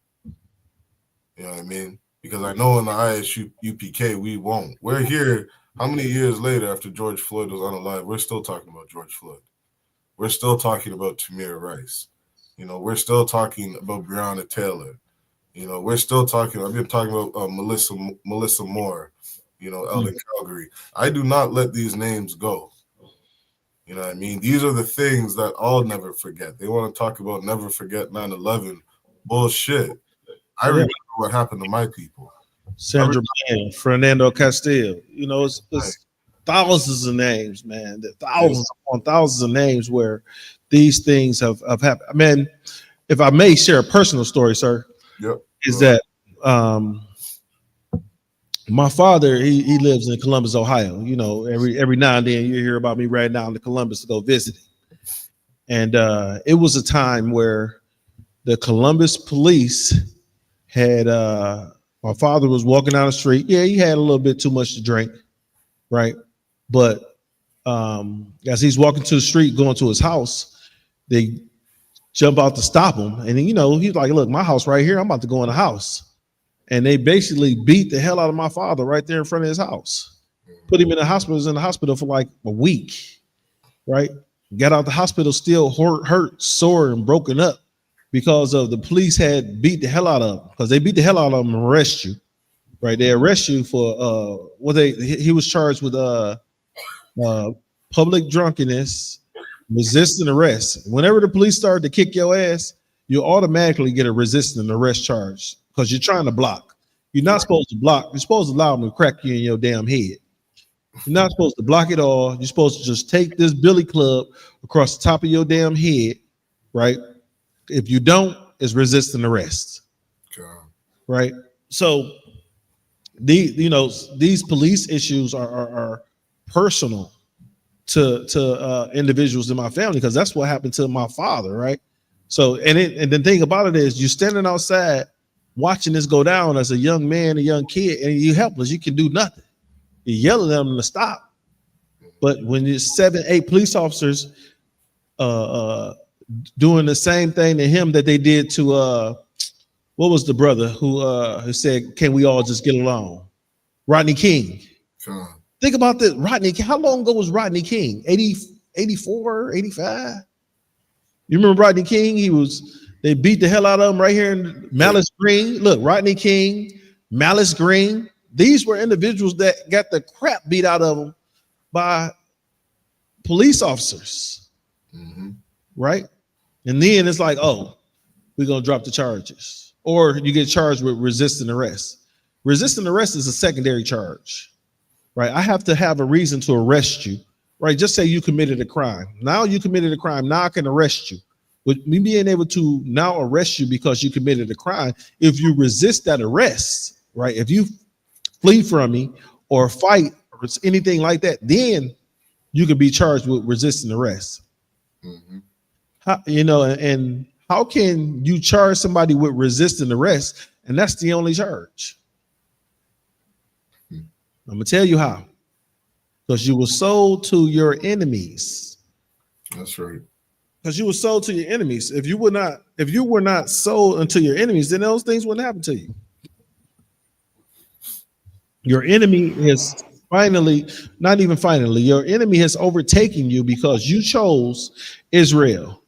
You know what I mean? Because I know in the ISU UPK, we won't. We're here, how many years later after George Floyd was unalive, we're still talking about George Floyd. We're still talking about Tamir Rice. You know, we're still talking about Breonna Taylor. You know, we're still talking, I've been talking about Melissa Moore, you know, Eldon Calgary. I do not let these names go. You know what I mean? These are the things that I'll never forget. They want to talk about never forget 9/11. Bullshit. I remember what happened to my people. Sandra Bland, Fernando Castillo. You know, it's thousands of names, man. Thousands upon thousands of names where these things have happened. I mean, if I may share a personal story, sir, is that my father, he lives in Columbus, Ohio. You know, every now and then you hear about me riding down to Columbus to go visit him. And it was a time where the Columbus police had my father was walking down the street. Yeah, he had a little bit too much to drink, right? But as he's walking to the street, going to his house, they jump out to stop him. And then, you know, he's like, look, my house right here, I'm about to go in the house. And they basically beat the hell out of my father right there in front of his house. Put him in the hospital. He was in the hospital for like a week, right? Got out the hospital still hurt, sore, and broken up because of the police had beat the hell out of him. Because they beat the hell out of him and arrest you, right? They arrest you for he was charged with public drunkenness, resisting arrest. Whenever the police start to kick your ass, you automatically get a resisting arrest charge because you're trying to block. You're not supposed to block. You're supposed to allow them to crack you in your damn head. You're not supposed to block it all. You're supposed to just take this billy club across the top of your damn head, right? If you don't, it's resisting arrest, right? So these police issues are personal to individuals in my family because that's what happened to my father, right? So and the thing about it is you're standing outside watching this go down as a young man, a young kid, and you're helpless. You can do nothing. You're yelling at them to stop. But when there's 7, 8 police officers doing the same thing to him that they did to what was the brother who said, can we all just get along? Rodney King. Think about this. Rodney, how long ago was Rodney King? 84, 85? You remember Rodney King? They beat the hell out of him right here in Malice Green. Look, Rodney King, Malice Green. These were individuals that got the crap beat out of them by police officers, right? And then it's like, oh, we're going to drop the charges. Or you get charged with resisting arrest. Resisting arrest is a secondary charge, right? I have to have a reason to arrest you, right? Just say you committed a crime. Now you committed a crime. Now I can arrest you. With me being able to now arrest you because you committed a crime, if you resist that arrest, right? If you flee from me or fight or anything like that, then you could be charged with resisting arrest. How, and how can you charge somebody with resisting arrest and that's the only charge? I'm gonna tell you how. Because you were sold to your enemies. That's right. Because you were sold to your enemies. If you were not sold unto your enemies, then those things wouldn't happen to you. Your enemy is your enemy has overtaken you because you chose Israel.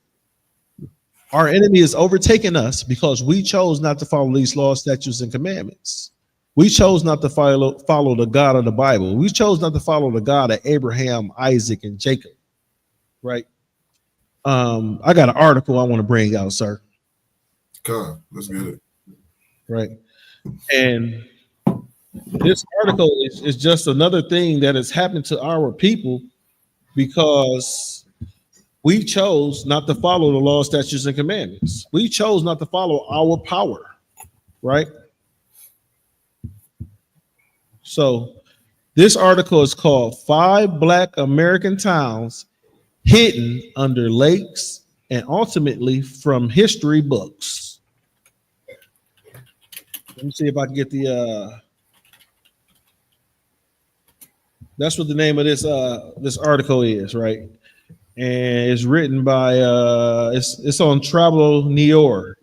Our enemy has overtaken us because we chose not to follow these laws, statutes, and commandments. We chose not to follow the God of the Bible. We chose not to follow the God of Abraham, Isaac, and Jacob, right? I got an article I want to bring out, sir. Come, let's get it. Right. And this article is just another thing that has happened to our people because we chose not to follow the law, statutes, and commandments. We chose not to follow our power, right? So this article is called 5 Black American Towns Hidden Under Lakes and Ultimately from History Books. Let me see if I can get the that's what the name of this article is, right? And it's written by it's on Travel New York,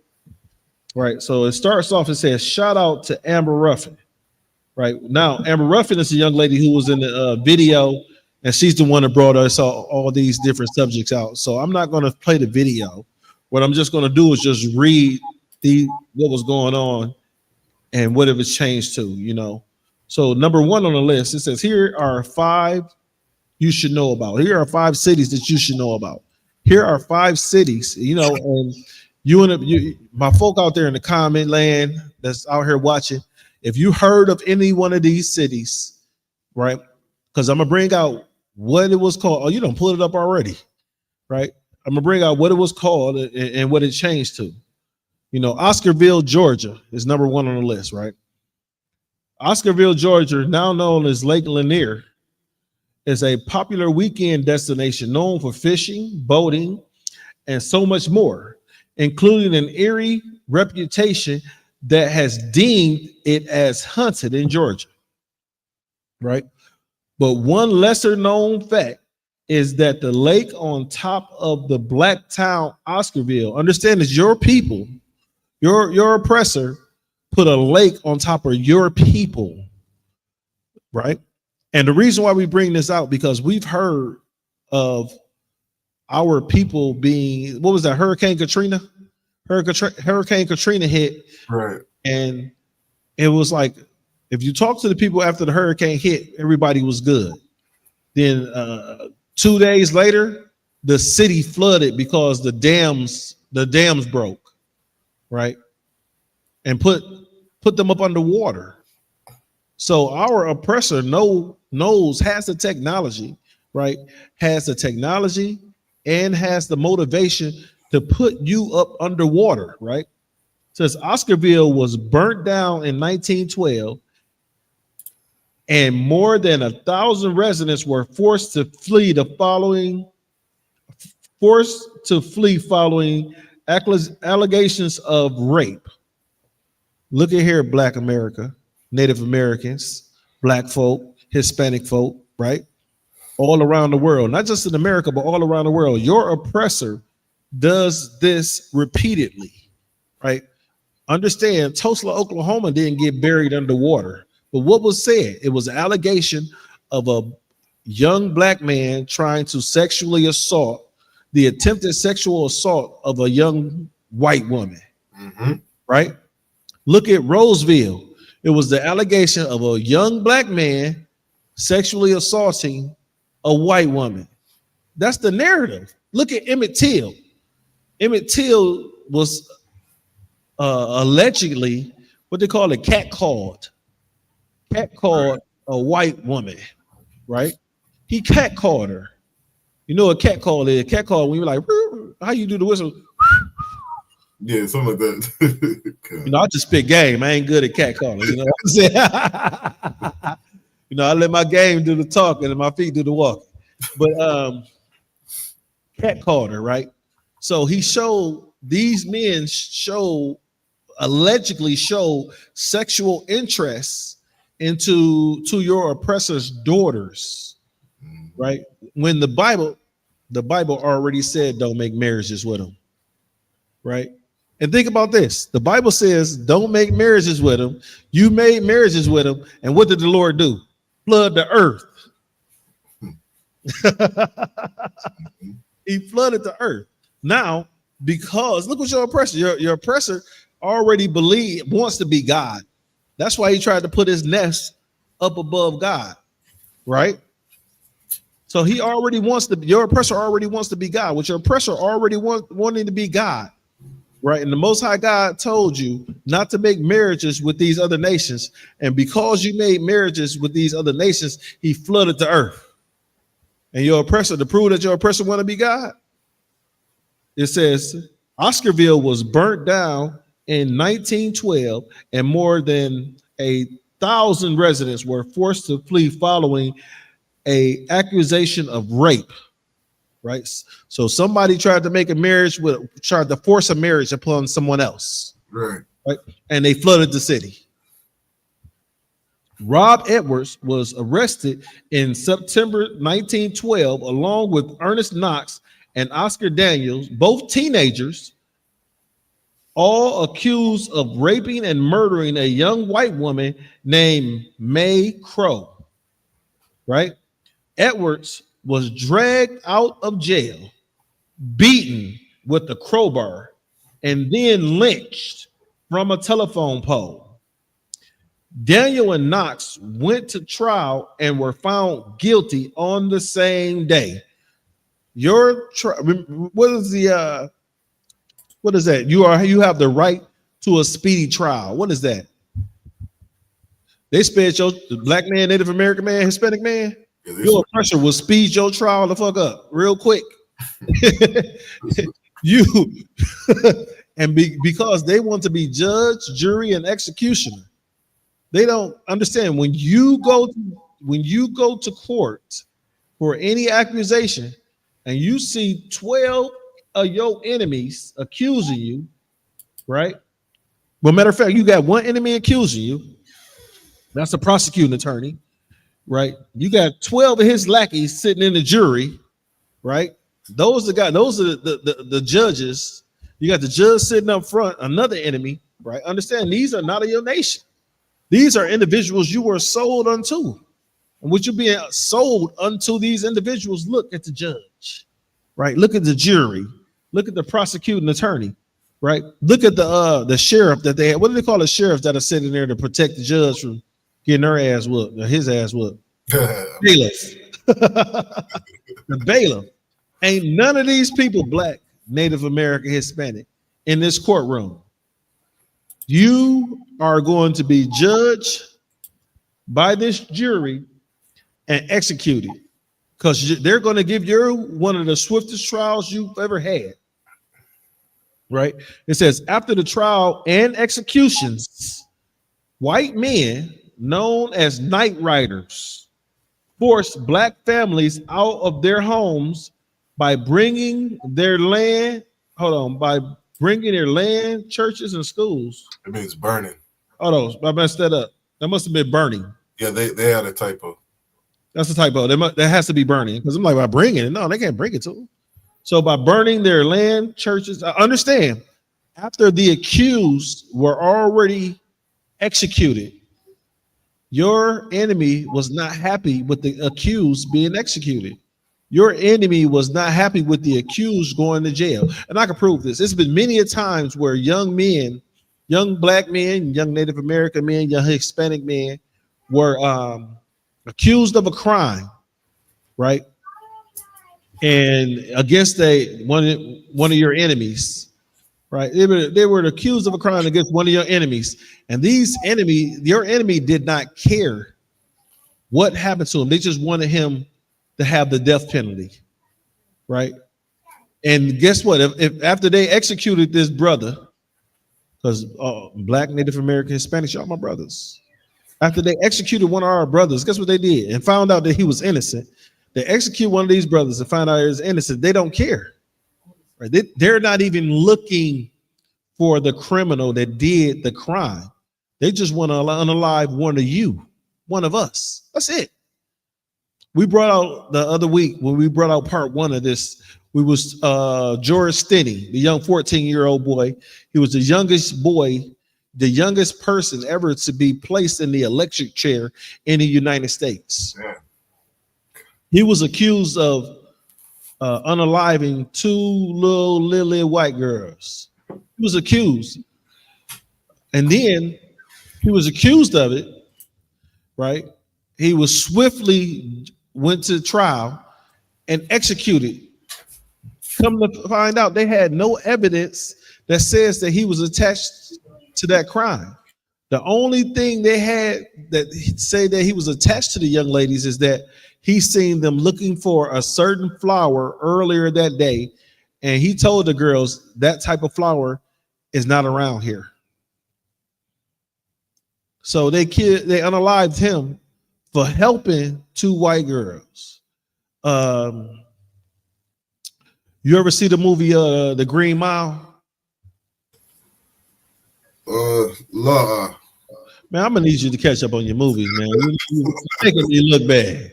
right? So it starts off, it says, shout out to Amber Ruffin. Right now, Amber Ruffin is a young lady who was in the video, and she's the one that brought us all these different subjects out. So I'm not going to play the video. What I'm just going to do is just read what was going on and what it was changed to, you know. So number 1 on the list, it says, here are 5 you should know about. Here are 5 cities that you should know about. Here are 5 cities, you know, and my folk out there in the comment land that's out here watching, if you heard of any one of these cities, right? Because I'm gonna bring out what it was called. Oh, you don't pull it up already, right? I'm gonna bring out what it was called and what it changed to. You know, Oscarville, Georgia is number 1 on the list, right? Oscarville, Georgia, now known as Lake Lanier, is a popular weekend destination known for fishing, boating, and so much more, including an eerie reputation that has deemed it as haunted in Georgia, right? But one lesser known fact is that the lake on top of the black town Oscarville, understand it's your people, your oppressor put a lake on top of your people, right? And the reason why we bring this out, because we've heard of our people being, what was that, Hurricane Katrina? Hurricane Katrina hit, right? And it was like, if you talk to the people after the hurricane hit, everybody was good. Then 2 days later, the city flooded because the dams broke, right? And put them up underwater. So our oppressor has the technology, right? Has the technology and has the motivation to put you up underwater, right? Says Oscarville was burnt down in 1912, and more than 1,000 residents were forced to flee following allegations of rape. Look at here, Black America, Native Americans, Black folk, Hispanic folk, right? All around the world, not just in America, but all around the world. Your oppressor does this repeatedly, right? Understand, Tulsa, Oklahoma didn't get buried underwater. But what was said? It was an allegation of a young Black man trying to sexually assault, the attempted sexual assault of a young white woman, right? Look at Roseville. It was the allegation of a young Black man sexually assaulting a white woman. That's the narrative. Look at Emmett Till. Emmett Till was allegedly, what they call it, catcalled a white woman, right? He catcalled her. You know what catcall is? Catcall, when you're like, how you do the whistle? Yeah, something like that. You know, I just spit game. I ain't good at catcalling. You know what I'm saying? You know, I let my game do the talking and my feet do the walking. But catcalled her, right? So he showed, these men allegedly show sexual interest into your oppressor's daughters, right? When the Bible already said don't make marriages with them, right? And think about this. The Bible says don't make marriages with them. You made marriages with them, and what did the Lord do? Flood the earth. He flooded the earth. Now, because look what your oppressor, your oppressor already wants to be God. That's why he tried to put his nest up above God, right? So he already wants to. Your oppressor already wants to be God. With your oppressor already wanting to be God, right? And the Most High God told you not to make marriages with these other nations, and because you made marriages with these other nations, he flooded the earth. And your oppressor, to prove that your oppressor want to be God, it says Oscarville was burnt down in 1912, and more than 1,000 residents were forced to flee following a accusation of rape. Right, so somebody tried to force a marriage upon someone else. Right, and they flooded the city. Rob Edwards was arrested in September 1912, along with Ernest Knox and Oscar Daniels, both teenagers, all accused of raping and murdering a young white woman named May Crow. Right, Edwards was dragged out of jail, beaten with a crowbar, and then lynched from a telephone pole. Daniel and Knox went to trial and were found guilty on the same day. What is that? You have the right to a speedy trial. What is that? They sped the black man, Native American man, Hispanic man. Your oppressor will speed your trial the fuck up real quick. Because they want to be judge, jury, and executioner. They don't understand when you go to court for any accusation and you see 12 of your enemies accusing you, right? Well, matter of fact, you got one enemy accusing you. That's a prosecuting attorney. Right, you got 12 of his lackeys sitting in the jury, right? Those are the judges. You got the judge sitting up front, another enemy, right? Understand, these are not of your nation. These are individuals you were sold unto. And what you're being sold unto these individuals, look at the judge, right? Look at the jury, look at the prosecuting attorney, right? Look at the sheriff that they have. What do they call the sheriffs that are sitting there to protect the judge from getting her ass whooped, or his ass whooped? Bailiff. The bailiff. Ain't none of these people black, Native American, Hispanic in this courtroom. You are going to be judged by this jury and executed, because they're going to give you one of the swiftest trials you've ever had. Right? It says, after the trial and executions, white men known as night riders forced black families out of their homes by bringing their land, churches, and schools. It means burning. Oh, no, I messed that up. That must have been burning. Yeah, they had a typo. That's a typo. That has to be burning, because I'm like, by bringing it. No, they can't bring it to them. So by burning their land, churches, I understand, after the accused were already executed, your enemy was not happy with the accused being executed. Your enemy was not happy with the accused going to jail. And I can prove this. It's been many a times where young men, young black men, young Native American men, young Hispanic men were accused of a crime, right? And against one of your enemies. Right, they were accused of a crime against one of your enemies, and your enemy did not care what happened to him. They just wanted him to have the death penalty, right? And guess what? If after they executed this brother, because black, Native American, Hispanic, y'all my brothers. After they executed one of our brothers, guess what they did? And found out that he was innocent. They execute one of these brothers and find out he was innocent. They don't care. Right? They're not even looking for the criminal that did the crime. They just want to unalive one of us. That's it. We brought out the other week when we brought out part one of this. We was George Stinney, the young 14-year-old boy. He was the youngest boy, the youngest person ever to be placed in the electric chair in the United States. Yeah. He was accused of unaliving two little lily white girls. He was accused. And then he was accused of it, right? He was swiftly went to trial, and executed. Come to find out, they had no evidence that says that he was attached to that crime. The only thing they had that say that he was attached to the young ladies is that he seen them looking for a certain flower earlier that day, and he told the girls that type of flower is not around here. So they unalived him for helping two white girls. You ever see the movie The Green Mile? La. Man, I'm gonna need you to catch up on your movies, man. You're making me look bad.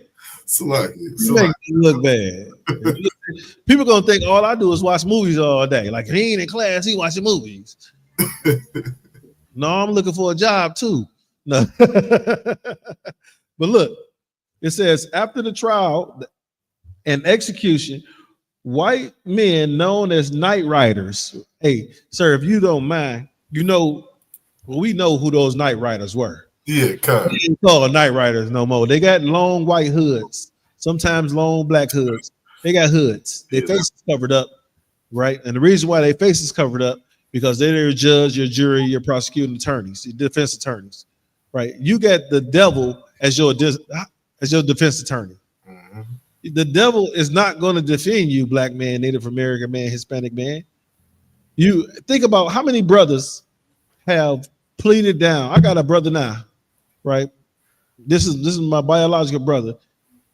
You're making me look bad. People gonna think all I do is watch movies all day. Like he ain't in class, he watching movies. No, I'm looking for a job too. No. But look, it says after the trial and execution, white men known as night riders. Hey, sir, if you don't mind, we know who those night riders were. Yeah, they ain't called night riders no more. They got long white hoods, sometimes long black hoods. They got hoods. Their faces covered up, right? And the reason why their faces covered up because they're your judge, your jury, your prosecuting attorneys, your defense attorneys, right? You got the devil as your defense attorney. Mm-hmm. The devil is not going to defend you, black man, Native American man, Hispanic man. You think about how many brothers have pleaded down. I got a brother now, right? This is my biological brother.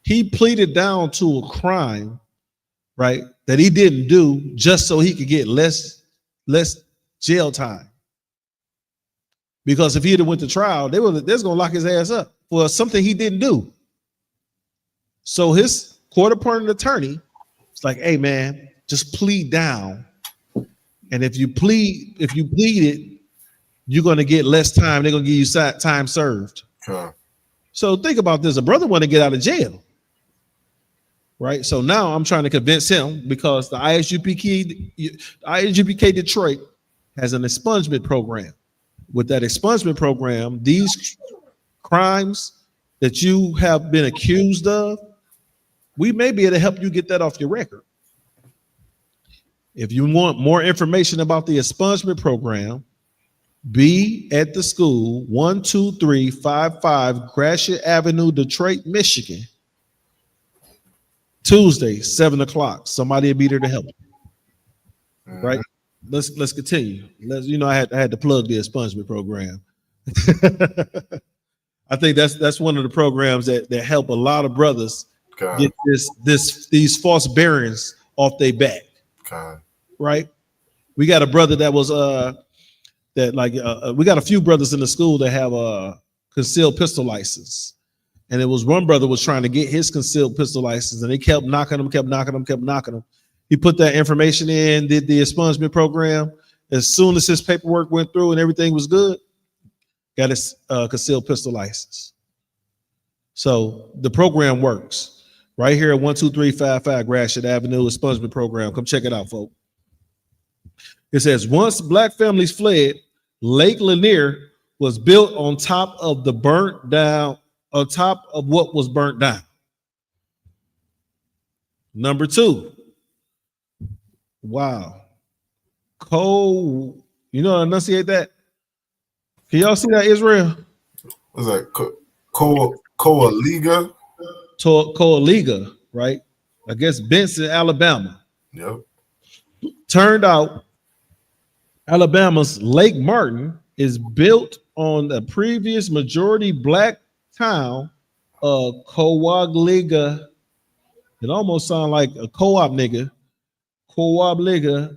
He pleaded down to a crime, right, that he didn't do just so he could get less jail time. Because if he had went to trial, they're gonna lock his ass up for something he didn't do. So his court-appointed attorney is like, hey man, just plead down. And if you plead it, you're gonna get less time. They're gonna give you time served. Huh. So think about this: a brother want to get out of jail, right? So now I'm trying to convince him because the ISUPK Detroit has an expungement program. With that expungement program, these crimes that you have been accused of, we may be able to help you get that off your record. If you want more information about the expungement program, be at the school 12355 Gratiot Avenue, Detroit, Michigan. Tuesday, 7:00. Somebody will be there to help. Right? Let's continue. I had to plug the expungement program. I think that's one of the programs that help a lot of brothers get these false bearings off their back. Right? We got a brother that was we got a few brothers in the school that have a concealed pistol license. And it was one brother was trying to get his concealed pistol license, and they kept knocking him. He put that information in, did the expungement program. As soon as his paperwork went through and everything was good, got his concealed pistol license. So the program works. Right here at 12355 Gratiot Avenue, expungement program. Come check it out, folks. It says, once black families fled, Lake Lanier was built on top of what was burnt down. Number 2. Wow. Enunciate that. Can y'all see that, Israel? What's that? Coaliga? Coaliga, right? I guess Benson, Alabama. Yep. Turned out Alabama's Lake Martin is built on the previous majority black town of Coaliga. It almost sounds like a co-op nigga. Coaliga.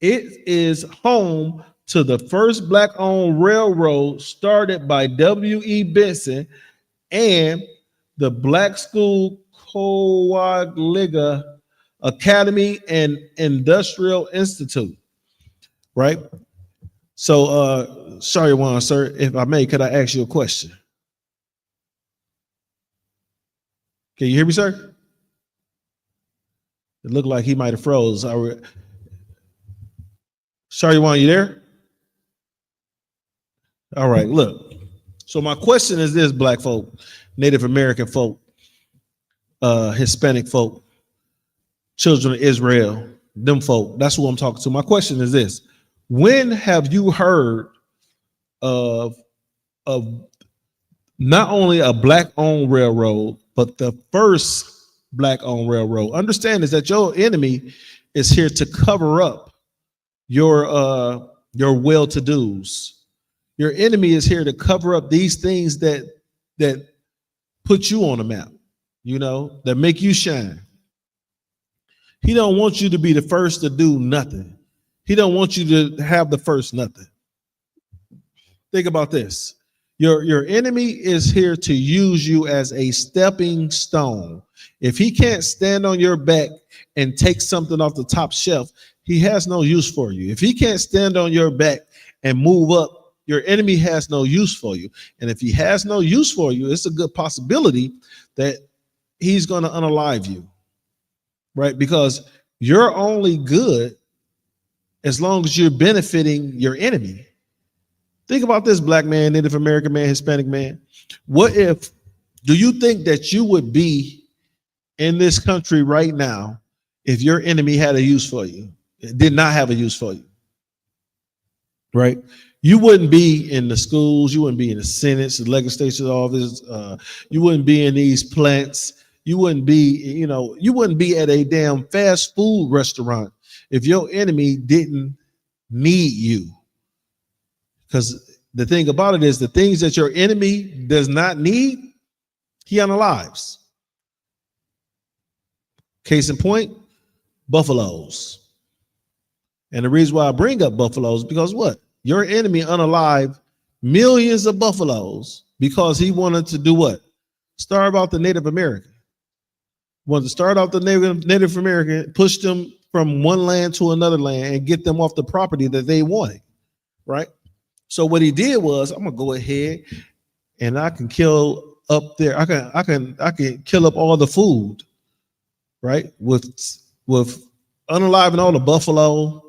It is home to the first black-owned railroad started by W.E. Benson and the Black School Coaliga Academy and Industrial Institute. Right? So, sorry, Juan, sir, if I may, could I ask you a question? Can you hear me, sir? It looked like he might have froze. Sorry, Juan, you there? All right, look. So my question is this, black folk, Native American folk, Hispanic folk. children of Israel, them folk. That's who I'm talking to. My question is this: when have you heard of not only a black-owned railroad, but the first black-owned railroad? Understand is that your enemy is here to cover up your well-to-dos. Your enemy is here to cover up these things that put you on the map, that make you shine. He don't want you to be the first to do nothing. He don't want you to have the first nothing. Think about this. Your enemy is here to use you as a stepping stone. If he can't stand on your back and take something off the top shelf, he has no use for you. If he can't stand on your back and move up, your enemy has no use for you. And if he has no use for you, it's a good possibility that he's going to unalive you, right? Because you're only good as long as you're benefiting your enemy. Think about this, black man, Native American man, Hispanic man. Do you think that you would be in this country right now if your enemy had a use for you? It did not have a use for you, right? You wouldn't be in the schools. You wouldn't be in the Senate, the legislature office. You wouldn't be in these plants. You wouldn't be, you wouldn't be at a damn fast food restaurant if your enemy didn't need you. Because the thing about it is the things that your enemy does not need, he unalives. Case in point, buffaloes. And the reason why I bring up buffaloes is because what? Your enemy unalived millions of buffaloes because he wanted to do what? Starve out the Native American. Wanted to start out the Native American, push them from one land to another land and get them off the property that they wanted, right? So what he did was, I'm gonna go ahead and I can kill up there. I can kill up all the food, right? With unaliving all the buffalo.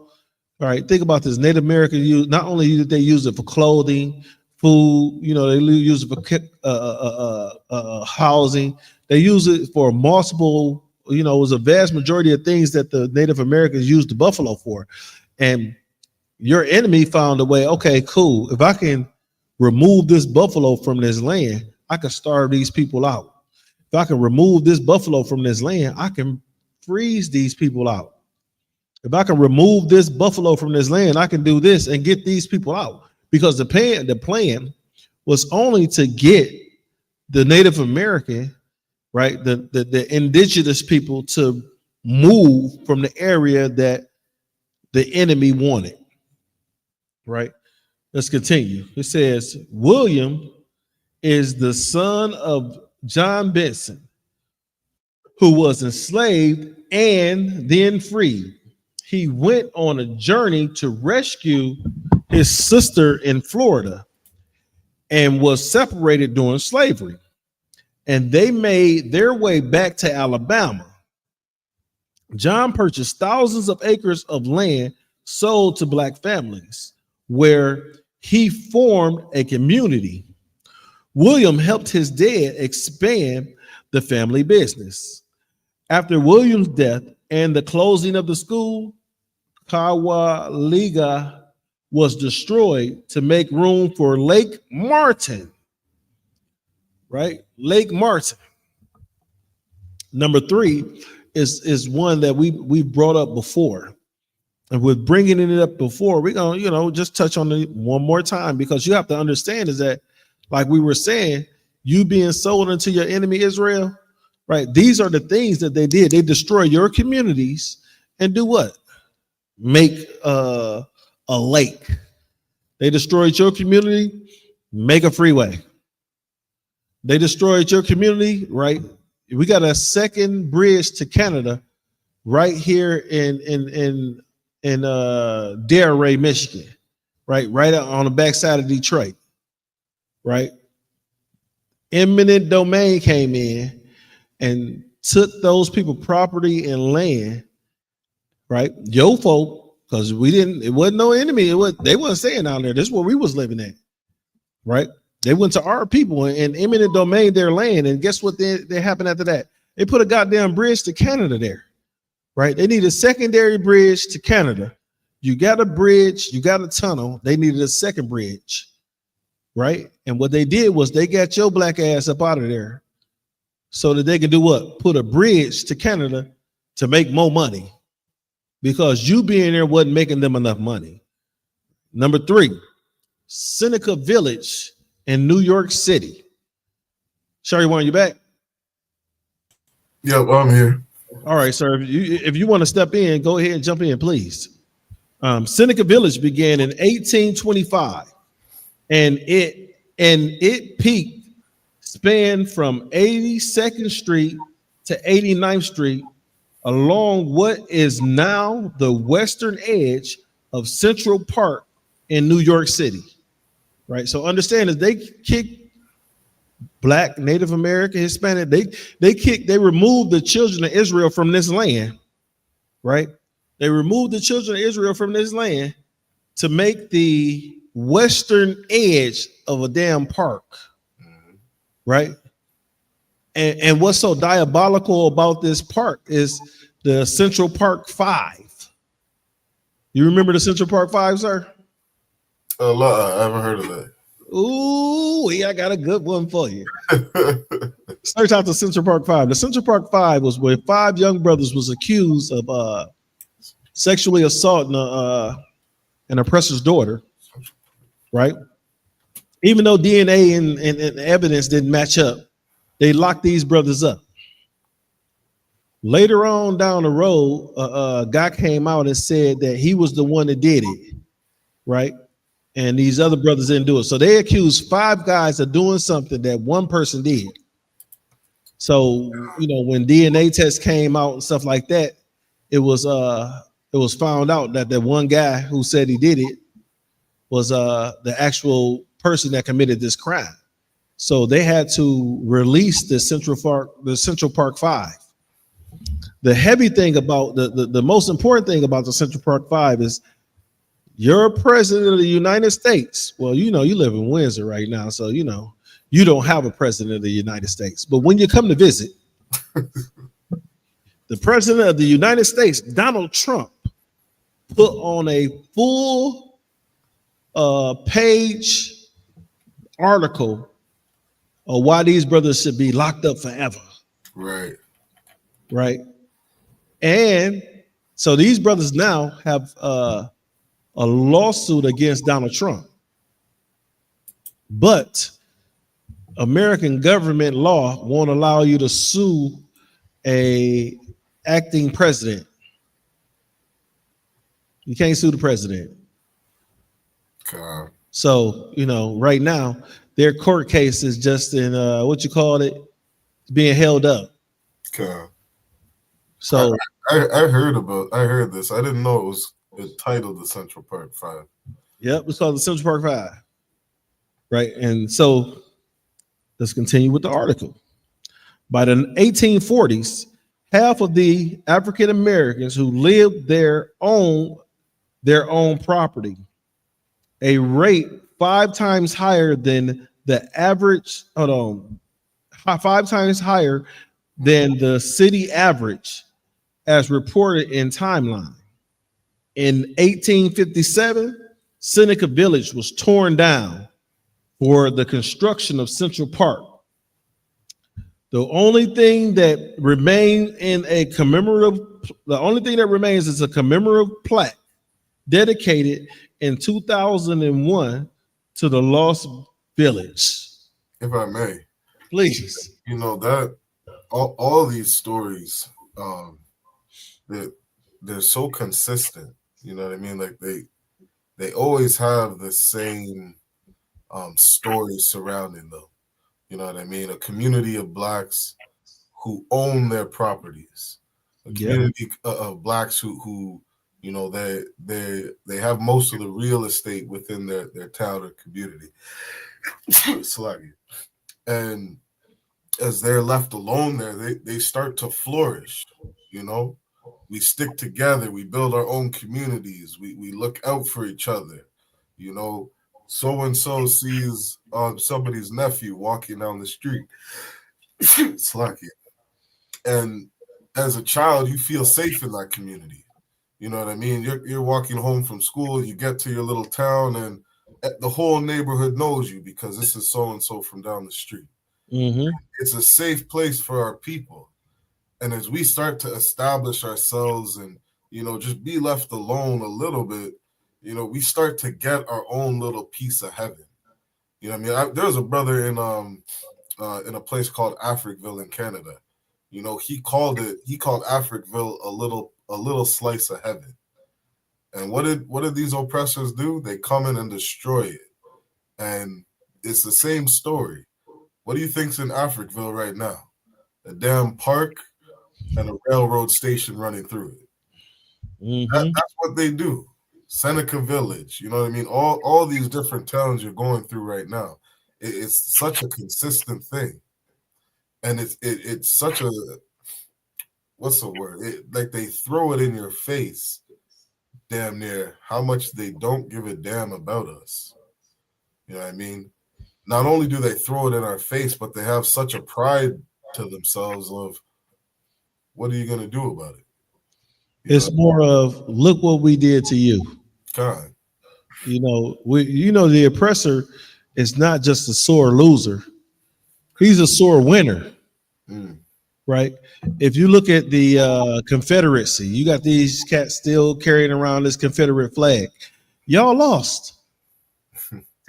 All right, think about this. Native American use not only did they use it for clothing, food, they use it for housing. They use it for multiple. It was a vast majority of things that the Native Americans used the buffalo for, and your enemy found a way. Okay, cool. If I can remove this buffalo from this land, I can starve these people out. If I can remove this buffalo from this land, I can freeze these people out. If I can remove this buffalo from this land, I can do this and get these people out. Because the plan was only to get the Native American, right, the indigenous people to move from the area that the enemy wanted, right? Let's continue. It says, William is the son of John Benson, who was enslaved and then freed. He went on a journey to rescue his sister in Florida and was separated during slavery. And they made their way back to Alabama. John purchased thousands of acres of land sold to black families, where he formed a community. William helped his dad expand the family business. After William's death and the closing of the school, Kawaliga was destroyed to make room for Lake Martin, right? Lake Martin. Number 3 is one that we brought up before. And with bringing it up before, we're going to, just touch on it one more time, because you have to understand is that, like we were saying, you being sold into your enemy Israel, right? These are the things that they did. They destroy your communities and do what? Make a lake. They destroyed your community, make a freeway. They destroyed your community, right? We got a second bridge to Canada right here in Delray, Michigan, right out on the backside of Detroit, right? Eminent domain came in and took those people property and land, right? Yo folk, because it wasn't no enemy. They wasn't staying down there. This is where we was living at, right? They went to our people and eminent domain their land. And guess what they happened after that? They put a goddamn bridge to Canada there. right? They need a secondary bridge to Canada. You got a bridge, you got a tunnel. They needed a second bridge, right? And what they did was they got your black ass up out of there so that they can do what? Put a bridge to Canada to make more money because you being there wasn't making them enough money. Number 3, Seneca Village in New York City. Sherry, want you back? Yep, I'm here. All right, sir. If you want to step in, go ahead and jump in, please. Seneca Village began in 1825, and it peaked, spanned from 82nd Street to 89th Street along what is now the western edge of Central Park in New York City. Right. So understand that they kicked Black, Native American, Hispanic. They removed the children of Israel from this land. Right. They removed the children of Israel from this land to make the western edge of a damn park. Right. And what's so diabolical about this park is the Central Park 5. You remember the Central Park 5, sir? A lot. I haven't heard of that. Ooh, I got a good one for you. Search out the Central Park 5. The Central Park 5 was where 5 young brothers was accused of sexually assaulting an oppressor's daughter, right? Even though DNA and evidence didn't match up, they locked these brothers up. Later on down the road, a guy came out and said that he was the one that did it, right? And these other brothers didn't do it. So they accused 5 guys of doing something that one person did. So, you know, when DNA tests came out and stuff like that, it was found out that the one guy who said he did it was the actual person that committed this crime. So they had to release the Central Park 5. The heavy thing about the most important thing about the Central Park 5 is you're president of the United States. Well, you know, you live in Windsor right now, so you know you don't have a president of the United States. But when you come to visit, the president of the United States, Donald Trump, put on a full page article of why these brothers should be locked up forever. Right. Right. And so these brothers now have a lawsuit against Donald Trump. But American government law won't allow you to sue a acting president. You can't sue the president. God. So, you know, right now, their court case is just in being held up. God. So I heard this. I didn't know it was titled the Central Park 5. Yep, it's called the Central Park 5. Right. And so let's continue with the article. By the 1840s, half of the African Americans who lived their own property, a rate 5 times higher than the average, 5 times higher than the city average, as reported in Timeline. In 1857, Seneca Village was torn down for the construction of Central Park. The only thing that remains is a commemorative plaque dedicated in 2001 to the Lost Village. If I may, please. You know that all these stories, they're so consistent. You know what I mean? Like they always have the same stories surrounding them. You know what I mean? A community of blacks who own their properties. A community of blacks who you know they have most of the real estate within their town or community. And as they're left alone there, they start to flourish. You know, we stick together, we build our own communities, we look out for each other. You know, so and so sees somebody's nephew walking down the street. Slacky. And as a child, you feel safe in that community. You know what I mean? You're walking home from school, you get to your little town, and the whole neighborhood knows you because this is so and so from down the street. Mm-hmm. It's a safe place for our people. And as we start to establish ourselves and, just be left alone a little bit, we start to get our own little piece of heaven. You know what I mean? There was a brother in a place called Africville in Canada. He called Africville a little slice of heaven. And what did these oppressors do? They come in and destroy it. And it's the same story. What do you think's in Africville right now? A damn park and a railroad station running through it. Mm-hmm. That's what they do. Seneca Village, you know what I mean? All these different towns you're going through right now. It's such a consistent thing. And it's such a, what's the word? Like they throw it in your face, damn near, how much they don't give a damn about us. You know what I mean? Not only do they throw it in our face, but they have such a pride to themselves of, what are you going to do about it? It's more of, look what we did to you. God. The oppressor is not just a sore loser. He's a sore winner. Right? If you look at the Confederacy, you got these cats still carrying around this Confederate flag. Y'all lost.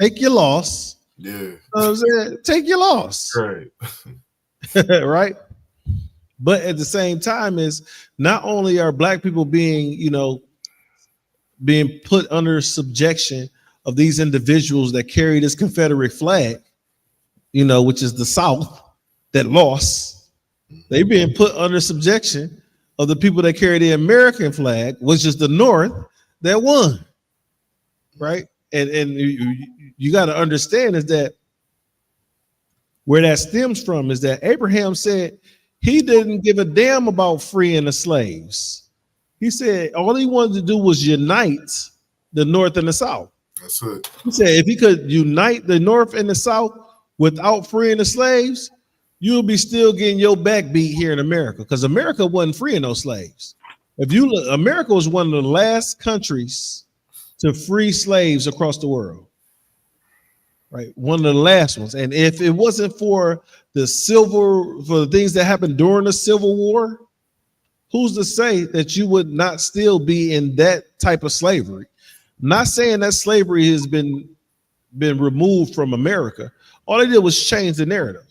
Take your loss. Yeah. You know what I'm saying? Take your loss. Right. Right? But at the same time, is not only are black people being put under subjection of these individuals that carry this Confederate flag, which is the South that lost. They being put under subjection of the people that carry the American flag, which is the North, that won. Right? And you got to understand is that where that stems from is that Abraham said he didn't give a damn about freeing the slaves. He said all he wanted to do was unite the North and the South. That's it. He said if he could unite the North and the South without freeing the slaves, you'll be still getting your back beat here in America, because America wasn't freeing those slaves. If you look, America was one of the last countries to free slaves across the world. Right, one of the last ones. And if it wasn't for the things that happened during the Civil War, who's to say that you would not still be in that type of slavery? Not saying that slavery has been removed from America. All they did was change the narrative.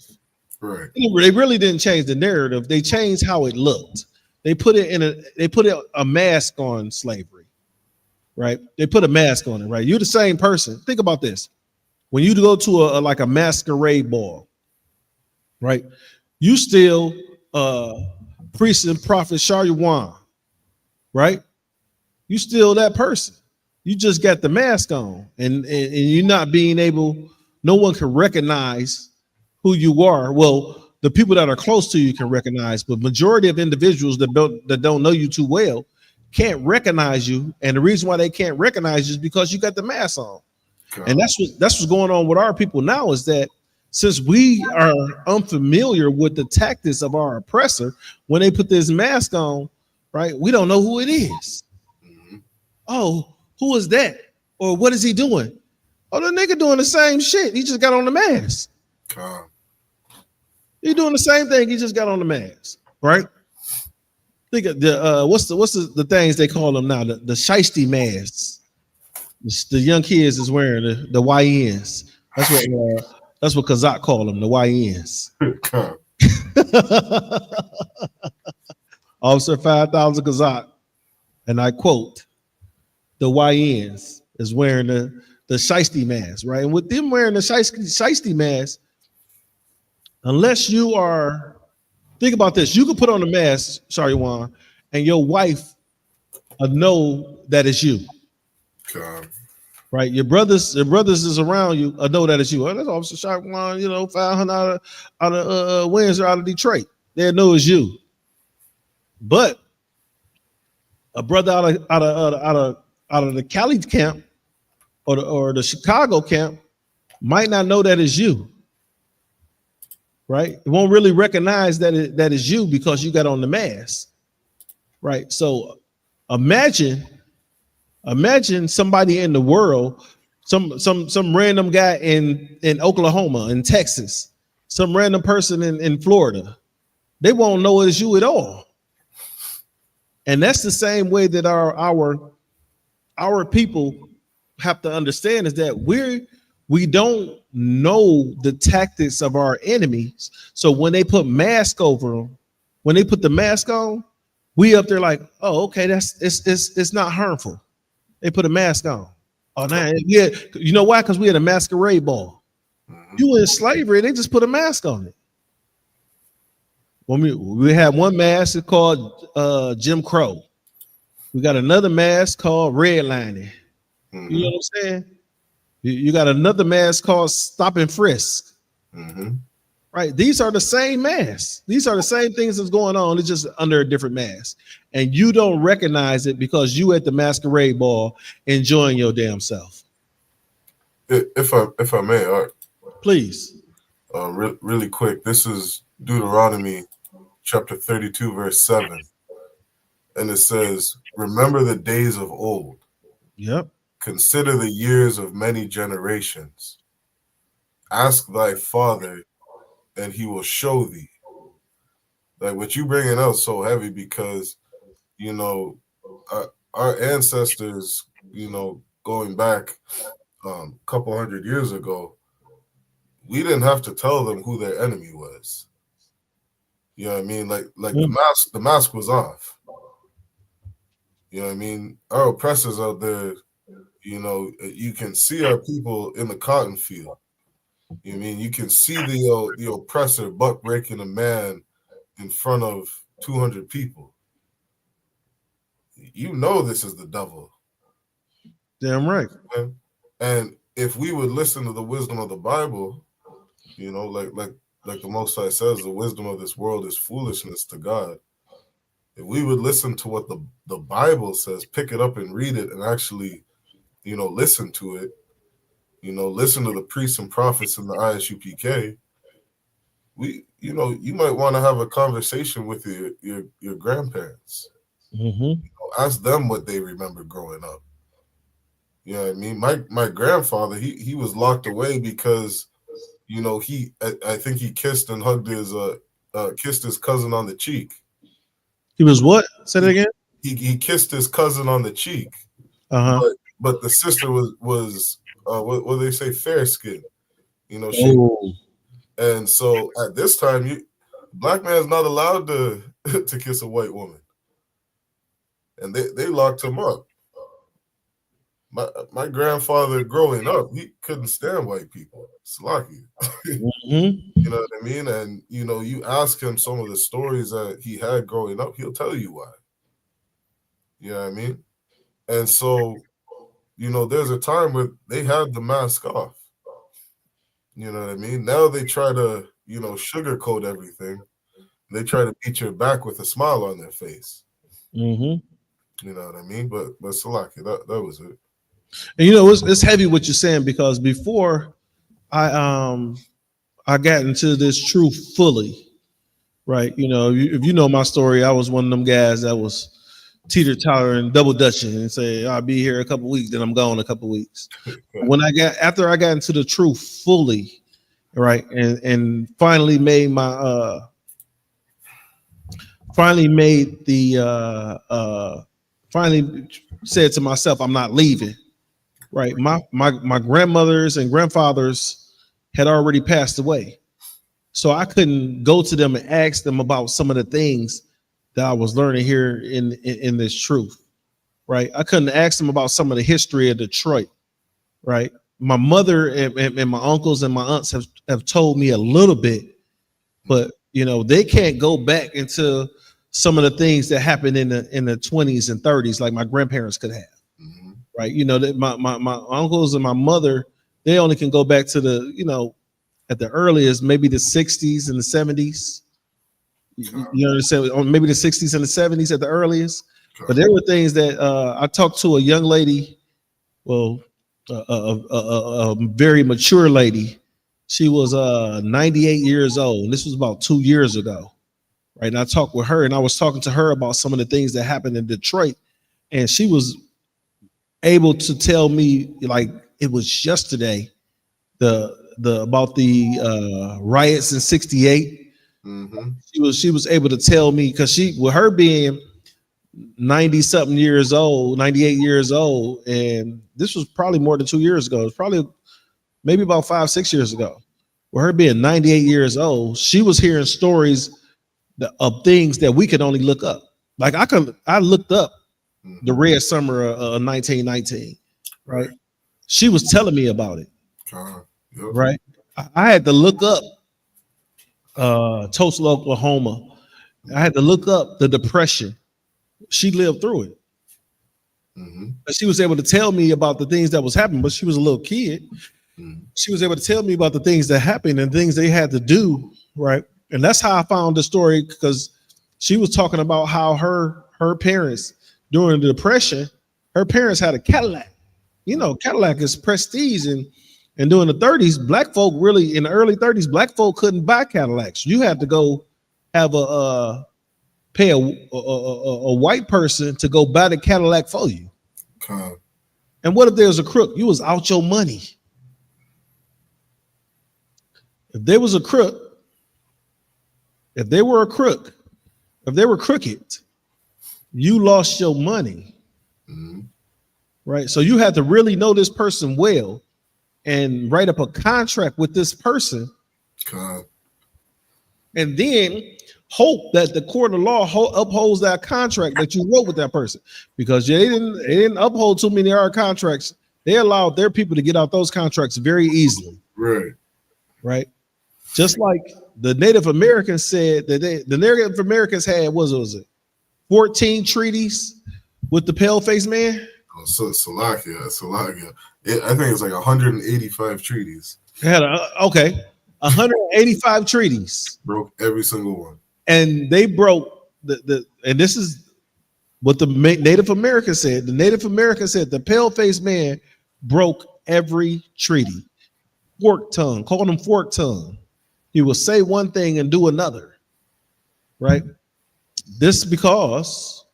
Right. They really didn't change the narrative. They changed how it looked. They put a mask on slavery. Right? They put a mask on it, right? You're the same person. Think about this. When you go to a masquerade ball, right? You still priest and prophet Sharywan, right? You still that person. You just got the mask on, and you're not being able. No one can recognize who you are. Well, the people that are close to you can recognize, but majority of individuals that don't know you too well can't recognize you, and the reason why they can't recognize you is because you got the mask on. God. And that's what's going on with our people now, is that since we are unfamiliar with the tactics of our oppressor, when they put this mask on, right, we don't know who it is. Mm-hmm. Oh, who is that? Or what is he doing? Oh, the nigga doing the same shit. He just got on the mask. God. He doing the same thing. He just got on the mask, right? Think of what's the things they call them now? The shiesty masks. The young kids is wearing the YNs. That's what Kazak call them, the YNs. Officer 5,000 Kazak, and I quote, the YNs is wearing the shiesty mask, right? And with them wearing the shiesty mask, unless you are, think about this, you can put on the mask, sorry, Juan, and your wife know that it's you. God. Right, your brothers is around you. Know that it's you. Oh, that's Officer Sharywan, 500 out of Windsor, out of Detroit. They know it's you. But a brother out of the Cali camp or the Chicago camp might not know that it's you. right? It won't really recognize that is you because you got on the mask, right? So imagine somebody in the world, some random guy in Oklahoma, in Texas, some random person in Florida. They won't know it's you at all. And that's the same way that our people have to understand, is that we don't know the tactics of our enemies. So when they put mask over them, when they put the mask on, we up there like, oh, okay, it's not harmful. They put a mask on. Oh, nah, yeah, you know why? Because we had a masquerade ball. You in slavery, they just put a mask on it. When we had one mask called Jim Crow. We got another mask called redlining. You know what I'm saying? You got another mask called stop and frisk. Right? These are the same masks. These are the same things that's going on. It's just under a different mask. And you don't recognize it because you at the masquerade ball enjoying your damn self. If I may, Art. Please. Really quick. This is Deuteronomy chapter 32, verse 7. And it says, remember the days of old. Yep. Consider the years of many generations. Ask thy father, and he will show thee. Like what you bringing out so heavy, because, you know, our ancestors, you know, going back a couple hundred years ago, we didn't have to tell them who their enemy was. You know what I mean? Like the mask was off. You know what I mean? Our oppressors out there, you know, you can see our people in the cotton field. You know what I mean? You can see the oppressor buck breaking a man in front of 200 people. You know this is the devil. Damn right. And if we would listen to the wisdom of the Bible, you know, like the Most High says, the wisdom of this world is foolishness to God. If we would listen to what the Bible says, pick it up and read it and actually, you know, listen to it, you know, listen to the priests and prophets in the ISUPK, you know, you might want to have a conversation with your grandparents. You know, ask them what they remember growing up. You know what I mean? My grandfather, he was locked away because, you know, I think he kissed and hugged kissed his cousin on the cheek. He was what? Say that again. He kissed his cousin on the cheek. But the sister was what do they say, fair skin. You know, and so at this time, black man's not allowed to kiss a white woman, and they locked him up. My grandfather growing up, he couldn't stand white people. It's lucky. You know what I mean? And, you know, you ask him some of the stories that he had growing up, he'll tell you why. You know what I mean? And so, you know, there's a time where they had the mask off. You know what I mean? Now they try to, you know, sugarcoat everything. They try to beat your back with a smile on their face. You know what I mean? But Salaki, that was it. And you know, it's heavy what you're saying, because before I got into this truth fully, right? You know, if you know my story, I was one of them guys that was teeter-tottering, double dutching, and say I'll be here a couple weeks, then I'm gone a couple weeks. After I got into the truth fully, right, and finally made my finally said to myself, I'm not leaving. Right, my grandmothers and grandfathers had already passed away, so I couldn't go to them and ask them about some of the things that I was learning here in this truth. Right, I couldn't ask them about some of the history of Detroit. Right, my mother and my uncles and my aunts have told me a little bit, but you know, they can't go back into some of the things that happened in the 20s and 30s like my grandparents could have. Right, you know, that my uncles and my mother, they only can go back to the, you know, at the earliest, maybe the 60s and the 70s. You understand? Or maybe the 60s and the 70s at the earliest. But there were things that I talked to a young lady, well, a very mature lady, She was 98 years old. This was about 2 years ago, right? And I talked with her, and I was talking to her about some of the things that happened in Detroit, and she was able to tell me like it was yesterday the about the riots in '68. She was able to tell me, because she, with her being 90 something years old, 98 years old, and this was probably more than 2 years ago. It was probably maybe about 5-6 years ago. With her being 98 years old, she was hearing stories of things that we could only look up. Like I looked up the Red Summer of 1919, right? She was telling me about it, right? I had to look up Tulsa, Oklahoma. I had to look up the Depression. She lived through it. She was able to tell me about the things that was happening, but she was a little kid. She was able to tell me about the things that happened and things they had to do, right? And that's how I found the story, because she was talking about how her parents during the Depression, her parents had a Cadillac. You know, Cadillac is prestige, and during the 30s, black folk really, in the early 30s, black folk couldn't buy Cadillacs. You had to go have pay a white person to go buy the Cadillac for you. And what if there was a crook? You was out your money. If there was a crook, if they were a crook, if they were crooked, you lost your money. Right? So you had to really know this person well and write up a contract with this person. And then hope that the court of law upholds that contract that you wrote with that person, because they didn't uphold too many other contracts. They allowed their people to get out those contracts very easily. Right. Just like the Native Americans said that the Native Americans had, what was it, 14 treaties with the pale-faced man? Salakia. I think it's like 185 treaties. They had 185 treaties. Broke every single one. And they broke and this is what the Native Americans said. The Native Americans said the pale-faced man broke every treaty. Fork tongue, called him fork tongue. He will say one thing and do another, right? This because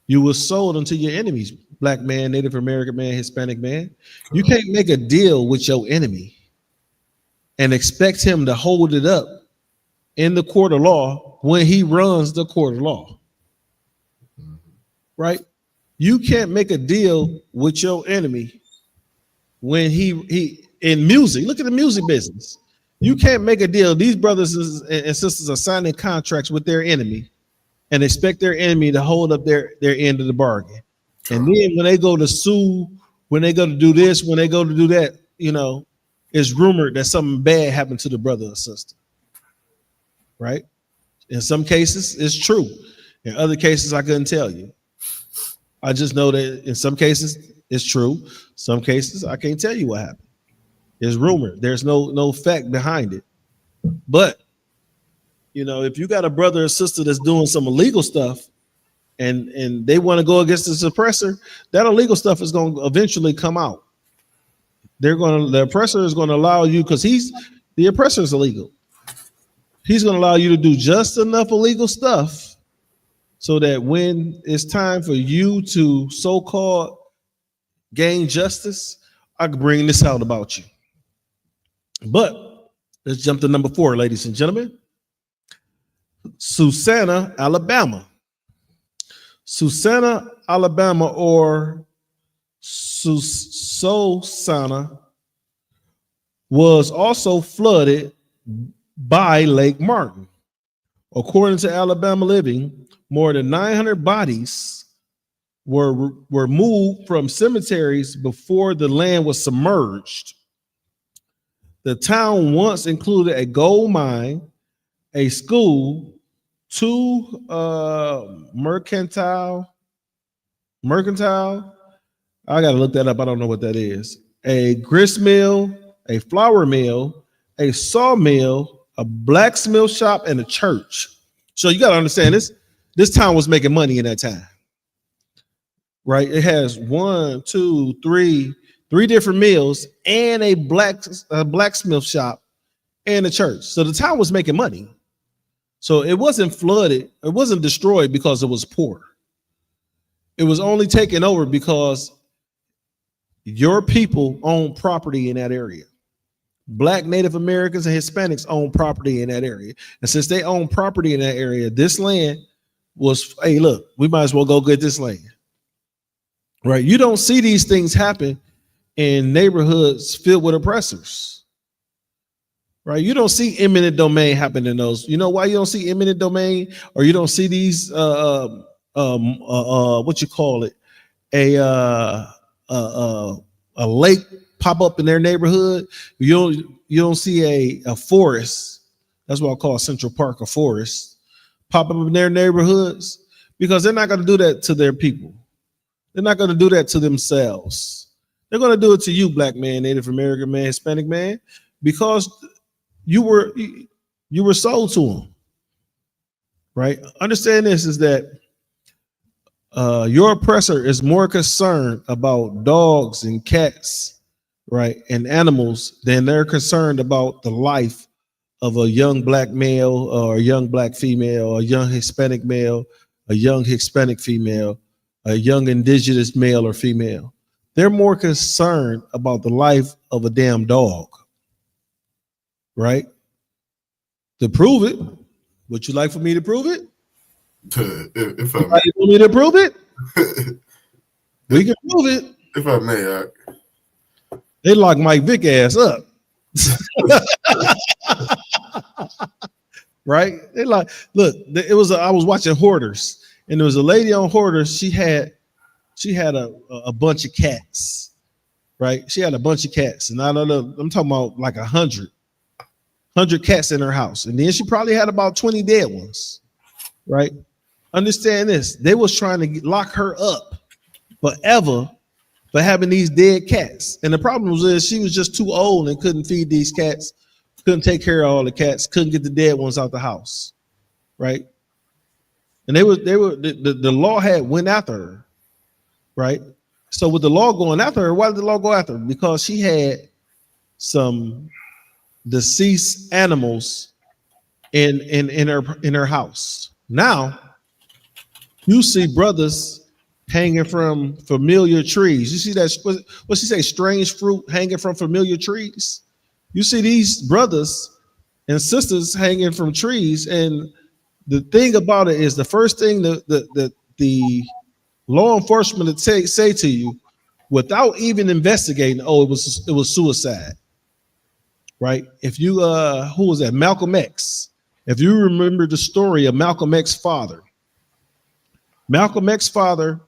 you were sold unto your enemies, black man, Native American man, Hispanic man. You can't make a deal with your enemy and expect him to hold it up in the court of law when he runs the court of law, right? You can't make a deal with your enemy when he in music. Look at the music business. You can't make a deal. These brothers and sisters are signing contracts with their enemy and expect their enemy to hold up their end of the bargain. And then when they go to sue, when they go to do this, when they go to do that, you know, it's rumored that something bad happened to the brother or sister, right? In some cases, it's true. In other cases, I couldn't tell you. I just know that in some cases, it's true. Some cases, I can't tell you what happened. It's rumored. There's no fact behind it. But, you know, if you got a brother or sister that's doing some illegal stuff and they want to go against the suppressor, that illegal stuff is going to eventually come out. The oppressor is going to allow you, because the oppressor is illegal. He's going to allow you to do just enough illegal stuff so that when it's time for you to so-called gain justice, I can bring this out about you. But let's jump to number 4, ladies and gentlemen. Susanna, Alabama. Susanna, Alabama, or Susana, was also flooded by Lake Martin. According to Alabama Living, more than 900 bodies were moved from cemeteries before the land was submerged. The town once included a gold mine, a school, 2 mercantile. I gotta look that up. I don't know what that is. A grist mill, a flour mill, a sawmill, a blacksmith shop, and a church. So you gotta understand this town was making money in that time, right? It has 3 different mills and a blacksmith shop and the church. So the town was making money. So it wasn't flooded. It wasn't destroyed because it was poor. It was only taken over because your people own property in that area. Black, Native Americans, and Hispanics own property in that area. And since they own property in that area, this land was, hey, look, we might as well go get this land. Right? You don't see these things happen in neighborhoods filled with oppressors. Right? You don't see eminent domain happen in those. You know why you don't see eminent domain, or you don't see these what you call it, a lake pop up in their neighborhood. You don't see a forest. That's what I call Central Park a forest pop up in their neighborhoods, because they're not going to do that to their people. They're not going to do that to themselves. They're going to do it to you, black man, Native American man, Hispanic man, because you were sold to them. Right? Understand this is that your oppressor is more concerned about dogs and cats, right, and animals than they're concerned about the life of a young black male or a young black female, a young Hispanic male, a young Hispanic female, a young indigenous male or female. They're more concerned about the life of a damn dog, right? To prove it, would you like for me to prove it? If I may. You want me to prove it? We can prove it. If I may, they lock Mike Vick ass up. Right? They like, look, it was I was watching Hoarders, and there was a lady on Hoarders. She had a bunch of cats, right? She had a bunch of cats, and I don't know, I'm talking about like 100 cats in her house, and then she probably had about 20 dead ones, right? Understand this: they was trying to lock her up forever for having these dead cats, and the problem was she was just too old and couldn't feed these cats, couldn't take care of all the cats, couldn't get the dead ones out the house, right? And the law had went after her, right? So with the law going after her, why did the law go after her? Because she had some deceased animals in her house. Now you see brothers hanging from familiar trees. You see that, what she say, strange fruit hanging from familiar trees? You see these brothers and sisters hanging from trees, and the thing about it is, the first thing that the law enforcement would say to you, without even investigating, oh, it was suicide, right? If you who was that? Malcolm X. If you remember the story of Malcolm X's father, Malcolm X's father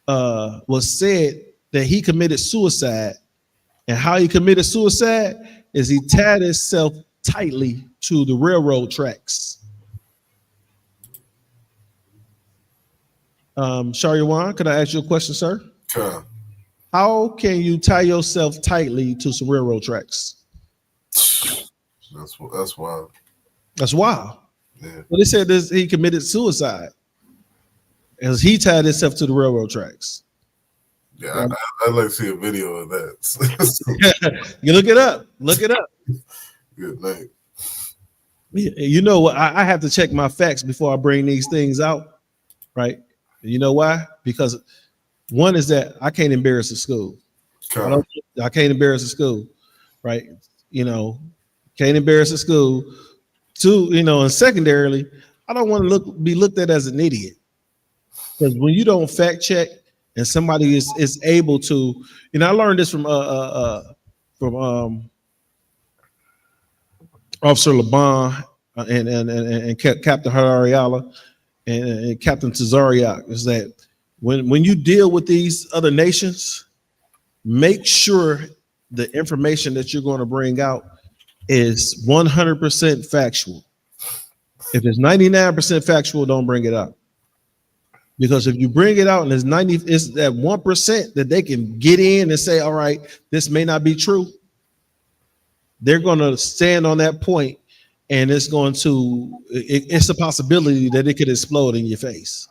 was said that he committed suicide, and how he committed suicide is he tied himself tightly to the railroad tracks. Shariwan, could I ask you a question, sir? Sure. How can you tie yourself tightly to some railroad tracks? That's wild. That's wild. Yeah. Well, they said this, he committed suicide as he tied himself to the railroad tracks. Yeah, I'd like to see a video of that. You look it up. Look it up. Good night. You know what? I have to check my facts before I bring these things out, right? You know why? Because one is that I can't embarrass a school. I can't embarrass a school, right? You know, can't embarrass a school. Two, you know, and secondarily, I don't want to be looked at as an idiot. Because when you don't fact check and somebody is able to, you know, I learned this from Officer Laban and Captain Harariala and Captain Tazariak, is that when you deal with these other nations, make sure the information that you're going to bring out is 100% factual. If it's 99% factual, don't bring it out. Because if you bring it out and it's that 1% that they can get in and say, all right, this may not be true, they're going to stand on that point, and it's a possibility that it could explode in your face.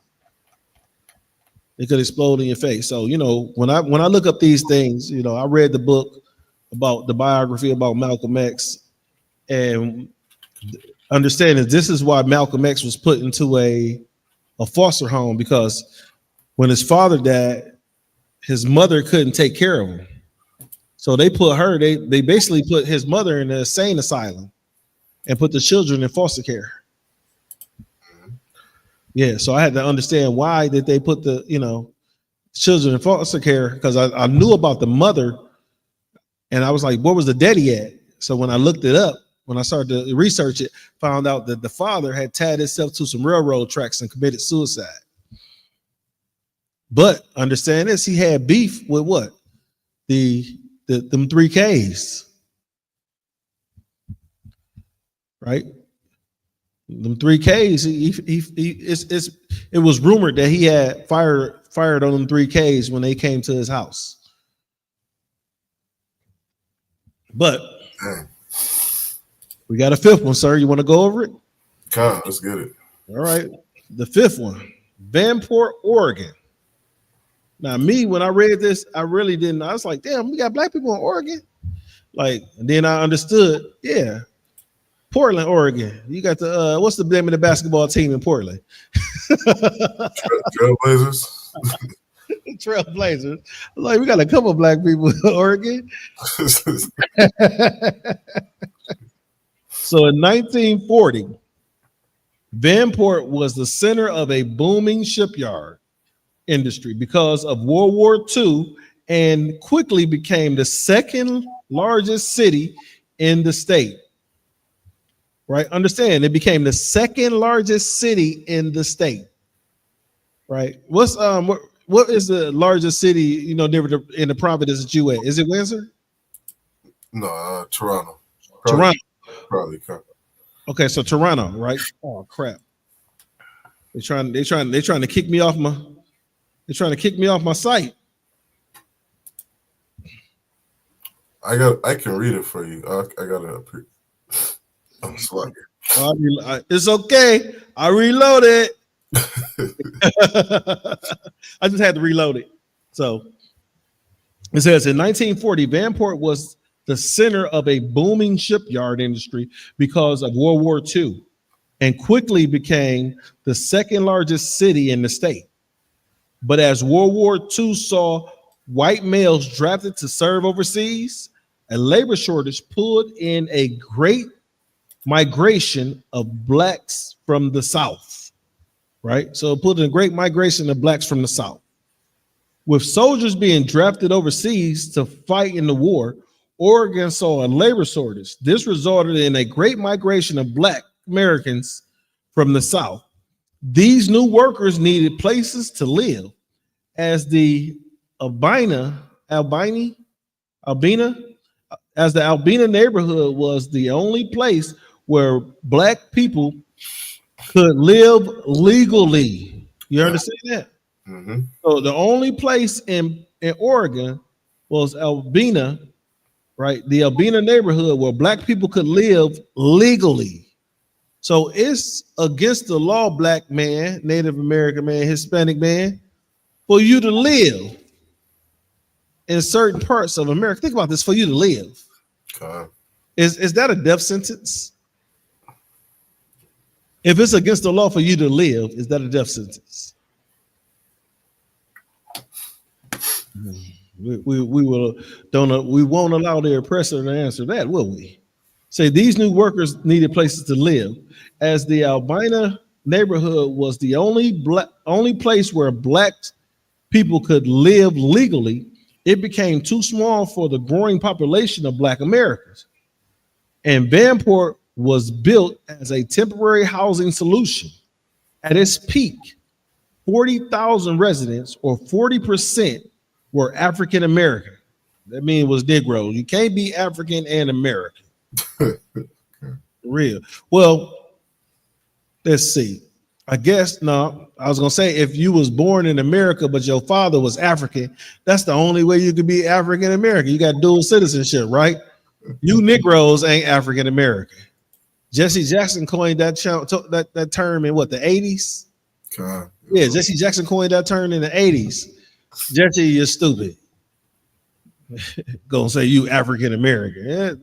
It could explode in your face. So, you know, when I look up these things, you know, I read the book about the biography about Malcolm X, And understand that this is why Malcolm X was put into a foster home, because when his father died, his mother couldn't take care of him. So they put her, they basically put his mother in an insane asylum and put the children in foster care. Yeah, so I had to understand why did they put the, children in foster care, because I knew about the mother and I was like, where was the daddy at? So when I looked it up, when I started to research it, found out that the father had tied himself to some railroad tracks and committed suicide. But understand this, he had beef with what? Them 3 Ks. Right? Them 3 Ks, it was rumored that he had fired on them 3 Ks when they came to his house. But we got a 5th one, sir. You want to go over it? Come, let's get it. All right. The 5th one, Vanport, Oregon. Now, me, when I read this, I really didn't. I was like, damn, we got black people in Oregon. Like, and then I understood, yeah. Portland, Oregon. You got the what's the name of the basketball team in Portland? Trailblazers. Trailblazers. Like, we got a couple of black people in Oregon. So in 1940, Vanport was the center of a booming shipyard industry because of World War II, and quickly became the 2nd largest city in the state. Right? Understand, it became the 2nd largest city in the state. Right? What's what is the largest city, in the province that you at? Is it Windsor? No, Toronto. Toronto. Probably. Okay, so Toronto, right? Oh crap. They're trying to kick me off my site. I can read it for you. I got it up here. I'm sorry. It's okay. I reloaded. I just had to reload it. So it says in 1940, Vanport was the center of a booming shipyard industry because of World War II, and quickly became the 2nd largest city in the state. But as World War II saw white males drafted to serve overseas, a labor shortage pulled in a great migration of blacks from the South, right? So it put in a great migration of blacks from the South. With soldiers being drafted overseas to fight in the war, Oregon saw a labor shortage. This resulted in a great migration of black Americans from the South. These new workers needed places to live, as the Albina neighborhood was the only place where black people could live legally. You understand that? Mm-hmm. So the only place in Oregon was Albina, right? The Albina neighborhood where black people could live legally. So it's against the law, black man, Native American man, Hispanic man, for you to live in certain parts of America. Think about this, for you to live. Is that a death sentence? If it's against the law for you to live, is that a death sentence? We won't allow the oppressor to answer that, will we? Say these new workers needed places to live, as the Albina neighborhood was the only place where black people could live legally. It became too small for the growing population of black Americans, and Vanport was built as a temporary housing solution. At its peak, 40,000 residents, or 40%, were African American. That means it was Negro. You can't be African and American. Real. Well, let's see. I guess no. I was gonna say if you was born in America but your father was African, that's the only way you could be African American. You got dual citizenship, right? You Negroes ain't African American. Jesse Jackson coined that term in what, the 80s? Yeah, Jesse Jackson coined that term in the 80s. Jesse, you're stupid. Gonna say you African American.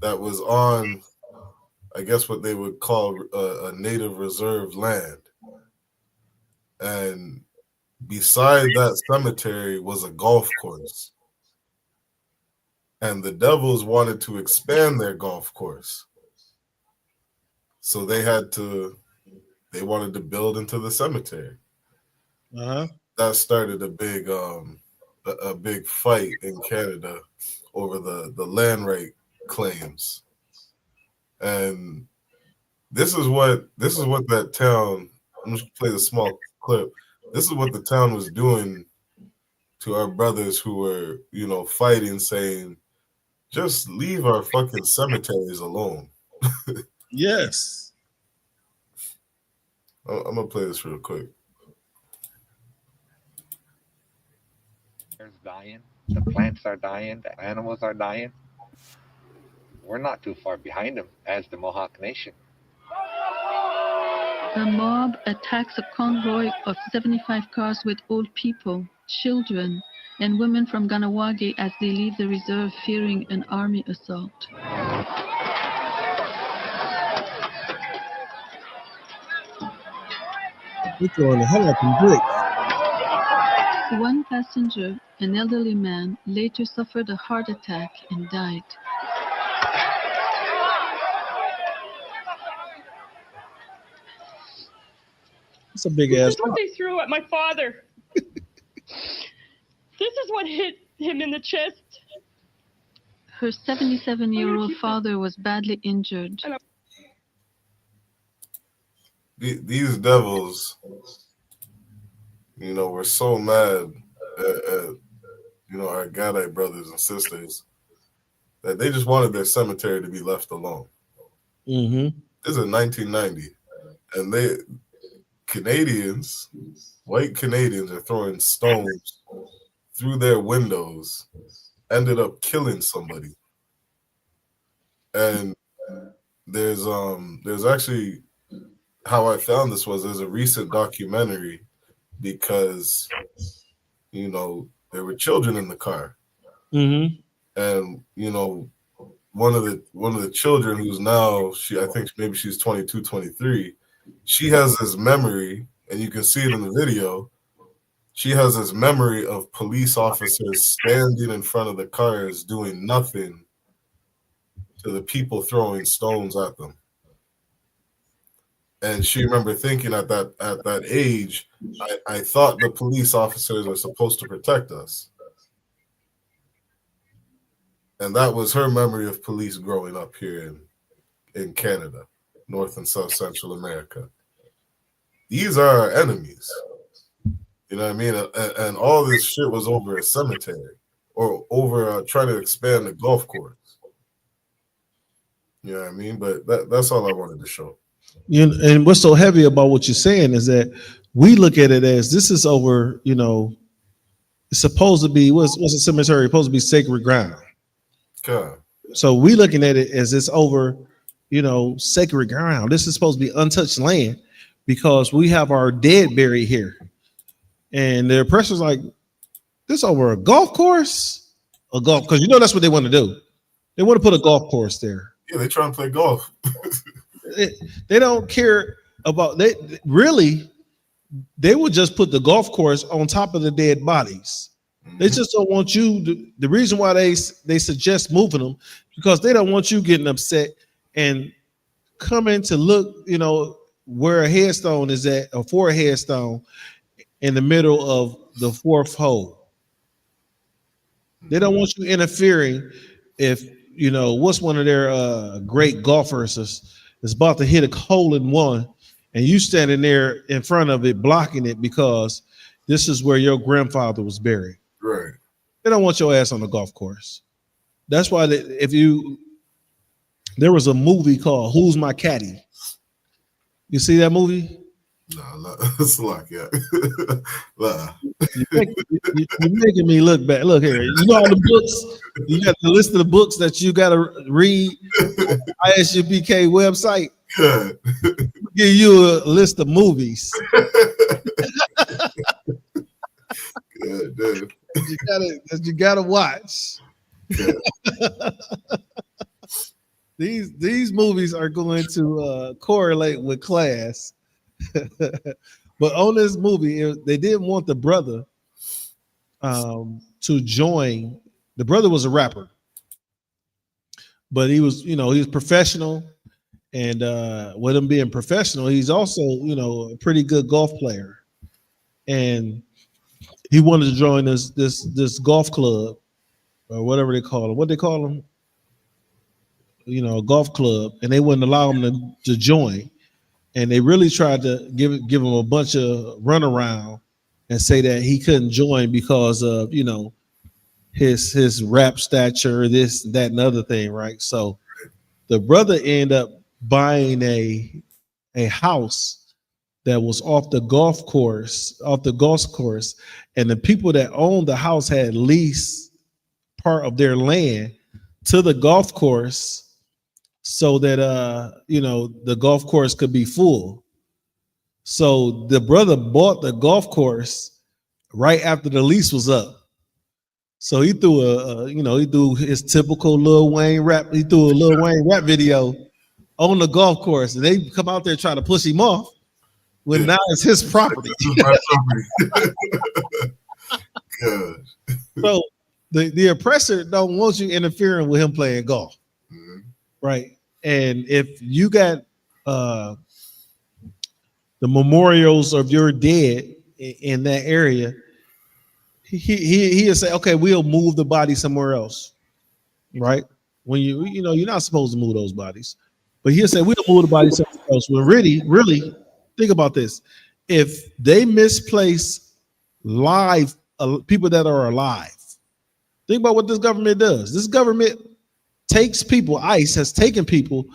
that was on, I guess, what they would call a native reserve land. And beside that cemetery was a golf course. And the Devils wanted to expand their golf course. So they wanted to build into the cemetery. That started a big fight in Canada over the land right claims. And this is what that town, I'm just gonna play the small clip. This is what the town was doing to our brothers who were, fighting, saying, just leave our fucking cemeteries alone. Yes. I'm gonna play this real quick. There's dying, the plants are dying, the animals are dying. We're not too far behind them as the Mohawk Nation. A mob attacks a convoy of 75 cars with old people, children, and women from Ganawagi as they leave the reserve fearing an army assault. We're throwing the hell out some bricks. One passenger, an elderly man, later suffered a heart attack and died. It's a big ass. This is what they threw at my father. This is what hit him in the chest. Her 77-year-old father was badly injured. These devils, were so mad at our Gadite brothers and sisters that they just wanted their cemetery to be left alone. Mm-hmm. This is 1990, and white Canadians are throwing stones through their windows, ended up killing somebody. And there's actually, how I found this was there's a recent documentary because, there were children in the car. Mm-hmm. And, one of the children who's now, I think maybe she's 22, 23, she has this memory, and you can see it in the video. She has this memory of police officers standing in front of the cars doing nothing to the people throwing stones at them. And she remember thinking at that age, I thought the police officers were supposed to protect us. And that was her memory of police growing up here in Canada, North and South Central America. These are our enemies. You know what I mean? And all this shit was over a cemetery or over trying to expand the golf course. You know what I mean? But that's all I wanted to show. And what's so heavy about what you're saying is that we look at it as this is over, it's supposed to be, what's a cemetery? It's supposed to be sacred ground. God. So we looking at it as it's over, sacred ground. This is supposed to be untouched land because we have our dead buried here. And the oppressor's like, this over a golf course? Because that's what they want to do. They want to put a golf course there. Yeah, they trying to play golf. They don't care about, they would just put the golf course on top of the dead bodies. They just don't want you the reason why they suggest moving them because they don't want you getting upset and coming to look, where a headstone is at, or for a headstone in the middle of the fourth hole. They don't want you interfering if what's one of their great golfers is about to hit a hole in one and you standing there in front of it blocking it because this is where your grandfather was buried. Right. They don't want your ass on the golf course. That's why there was a movie called Who's My Caddy? You see that movie? No, it's like, yeah. You're making me look bad. Look here. All the books. You got the list of the books that you got to read on ISUPK website. Give you a list of movies. Good, dude. You gotta watch. these movies are going to correlate with class. But on this movie, they didn't want the brother to join. The brother was a rapper, but he was, he was professional. And with him being professional, he's also, a pretty good golf player. And he wanted to join this golf club or whatever they call them. What they call them? A golf club, and they wouldn't allow him to join. And they really tried to give him a bunch of runaround and say that he couldn't join because of his rap stature, this, that, and other thing, right? So the brother ended up buying a house that was off the golf course, and the people that owned the house had leased part of their land to the golf course so that the golf course could be full. So the brother bought the golf course right after the lease was up. So he threw he threw his typical Lil Wayne rap. He threw a Lil Wayne rap video on the golf course, and they come out there trying to push him off. When now it's his property. Good. So the oppressor don't want you interfering with him playing golf, right? And if you got the memorials of your dead in that area, he'll say, okay, we'll move the body somewhere else, right? When you're not supposed to move those bodies, but he'll say we'll move the body somewhere else. When really think about this: if they misplace live people that are alive, think about what this government does. This government takes people. ICE has taken people,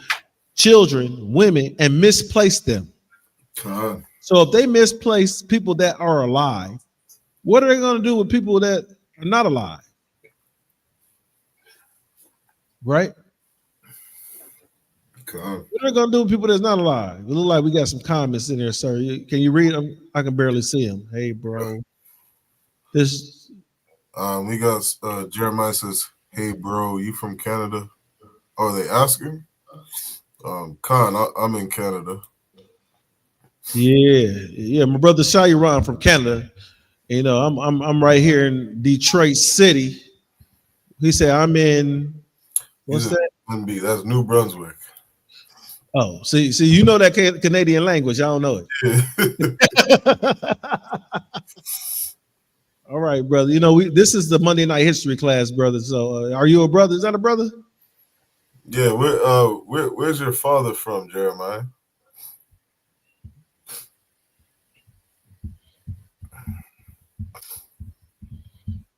children, women, and misplaced them. So if they misplace people that are alive, what are they going to do with people that are not alive? Right? What are they going to do with people that's not alive? It look like we got some comments in there, sir. Can you read them? I can barely see them. Hey, bro. This. We got Jeremiah says, "Hey, bro, you from Canada?" Are they asking? Khan, I'm in Canada. Yeah. My brother Shayron from Canada. I'm right here in Detroit City. He said I'm in. What's that? That's New Brunswick. Oh, see, that Canadian language. I don't know it. All right, brother. This is the Monday night history class, brother. So, are you a brother? Is that a brother? Yeah. Where's your father from, Jeremiah?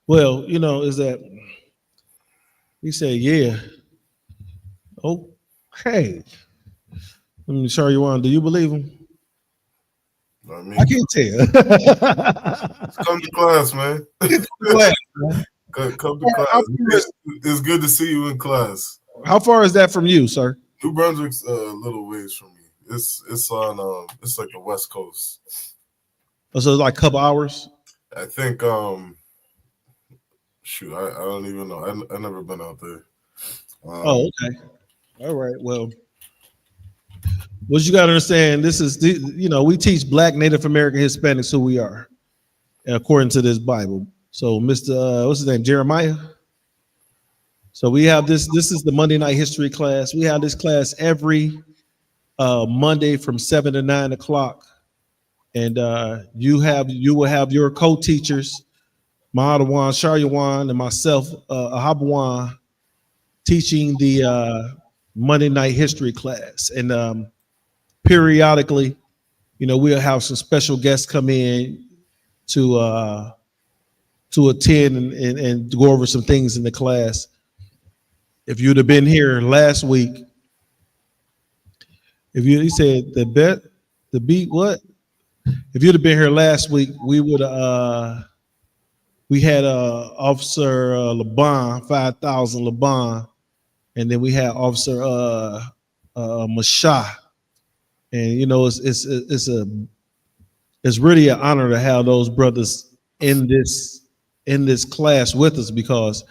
Well, is that he said, yeah. Oh, hey. Let me show you one. Do you believe him? I can't tell. Come to class, man. Come to class. It's good to see you in class. How far is that from you, sir? New Brunswick's a little ways from me. It's on it's like the West Coast. Oh, so it's like a couple hours? I think shoot, I don't even know. I never been out there. Oh, okay. All right. Well, what you got to understand, this is we teach Black, Native American, Hispanics who we are, according to this Bible. So, Mr. What's his name, Jeremiah? So we have this. This is the Monday night history class. We have this class every Monday from 7 to 9 o'clock, and you will have your co-teachers, Mahadawan, Sharyawan, and myself, Ahabawan, teaching the Monday night history class. And periodically, we'll have some special guests come in to attend and go over some things in the class. If you'd have been here last week, he said the beat what? If you'd have been here last week, we would we had Officer Laban, 5,000 Laban, and then we had Officer Masha. And it's really an honor to have those brothers in this class with us, because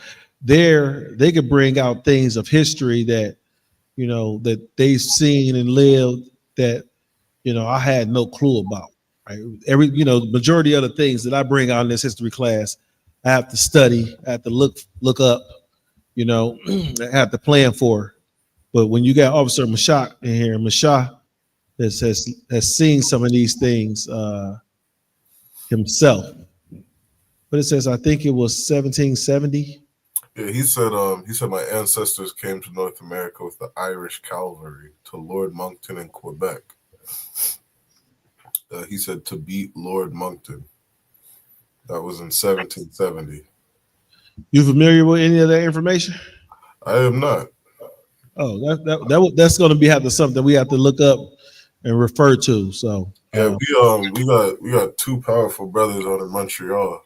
they could bring out things of history that you know, that they've seen and lived that, you know, I had no clue about. Right. You know, the majority of the things that I bring out in this history class, I have to study, I have to look up, you know, I have to plan for. But when you got Officer Mashak in here, Mashak has seen some of these things himself. But it says, I think it was 1770. Yeah, he said my ancestors came to North America with the Irish cavalry to Lord Moncton in Quebec. He said to beat Lord Moncton. That was in 1770. You familiar with any of that information? I am not. Oh, that's going to be something we have to look up and refer to. So yeah, we got two powerful brothers out in Montreal.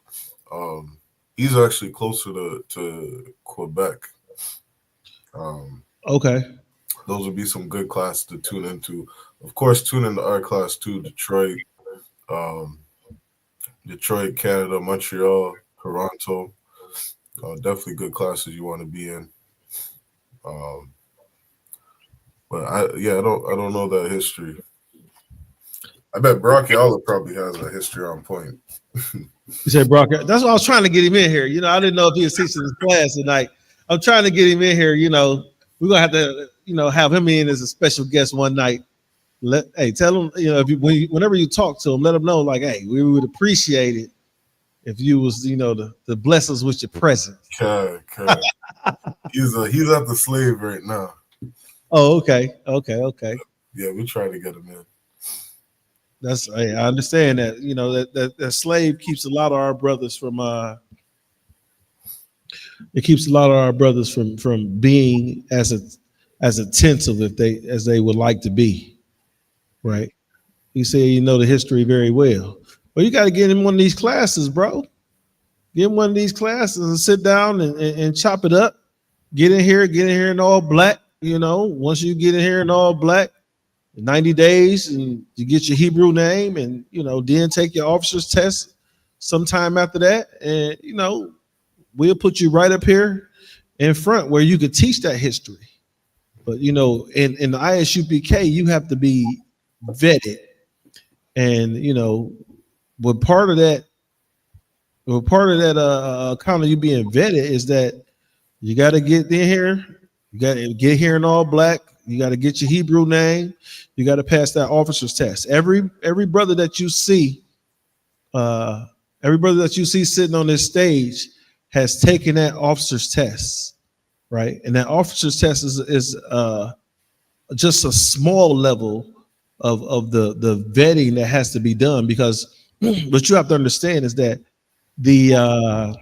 He's actually closer to Quebec. Okay. Those would be some good classes to tune into. Of course, tune into our class too, Detroit, Canada, Montreal, Toronto. Definitely good classes you want to be in. But I don't know that history. I bet Brock Yalla probably has a history on point. You say Brock? That's why I was trying to get him in here. You know, I didn't know if he was teaching his class tonight. I'm trying to get him in here. You know, we're gonna have to, you know, have him in as a special guest one night. Tell him, you know, whenever you talk to him, let him know, like, hey, we would appreciate it if you was, you know, to bless us with your presence. Okay. He's at the slave right now. Oh, okay. Yeah, we try to get him in. I understand that. You know, that slave keeps a lot of our brothers from from being as attentive as they would like to be. Right. You say you know the history very well. Well, you got to get in one of these classes, bro. Get in one of these classes and sit down and chop it up. Get in here in all black. You know, once you get in here in all black, 90 days and you get your Hebrew name, and, you know, then take your officer's test sometime after that. And, you know, we'll put you right up here in front where you could teach that history. But, you know, in the ISUPK, you have to be vetted. And, you know, part of that kind of you being vetted is that you got to get in here. You got to get here in all black. You got to get your Hebrew name. You got to pass that officer's test. Every brother that you see, sitting on this stage has taken that officer's test, right? And that officer's test is just a small level of the vetting that has to be done, because what you have to understand is that the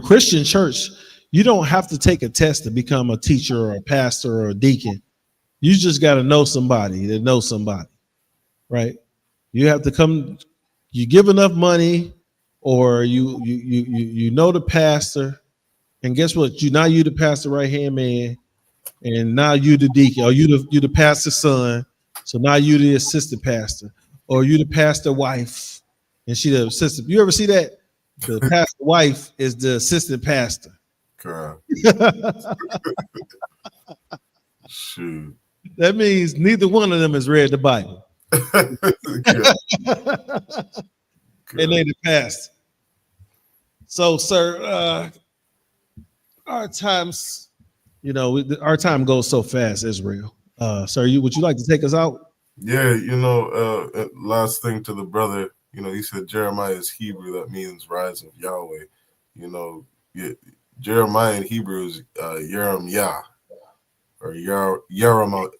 Christian church, you don't have to take a test to become a teacher or a pastor or a deacon. You just got to know somebody that knows somebody, right? You have to come, you give enough money, or you know the pastor, and guess what? You the pastor right hand man, and now you the deacon, or you the pastor's son. So now you the assistant pastor, or you the pastor wife, and she the assistant. You ever see that? The pastor wife is the assistant pastor. Correct. Shoot. That means neither one of them has read the Bible. And they the pastor. So, sir, our times, you know, our time goes so fast, Israel. Sir, would you like to take us out? Yeah, you know, last thing to the brother, you know, he said Jeremiah is Hebrew. That means rise of Yahweh. You know, Jeremiah in Hebrew is Yeremiah, or Yeremiah.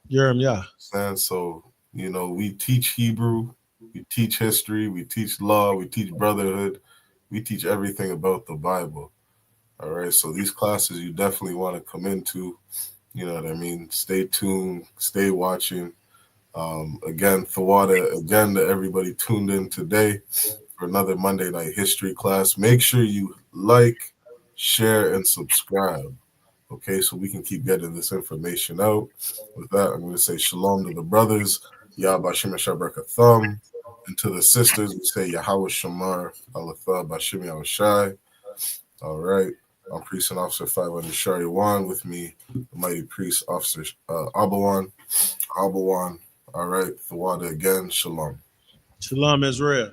Yeremiah. And so, you know, we teach Hebrew, we teach history, we teach law, we teach brotherhood, we teach everything about the Bible. All right, so these classes you definitely want to come into. You know what I mean? Stay tuned, stay watching. Again, Thawada, again, to everybody tuned in today for another Monday Night History class. Make sure you like, share, and subscribe. Okay, so we can keep getting this information out. With that, I'm going to say shalom to the brothers, Yah Bashim Shabrak, and to the sisters, we say Yahweh Shamar, Allah Bashim Yahushai. All right. I'm Precinct Officer 500 Shari Wan. With me, the mighty priest officer Abawan. All right, Thawada again. Shalom. Shalom, Israel.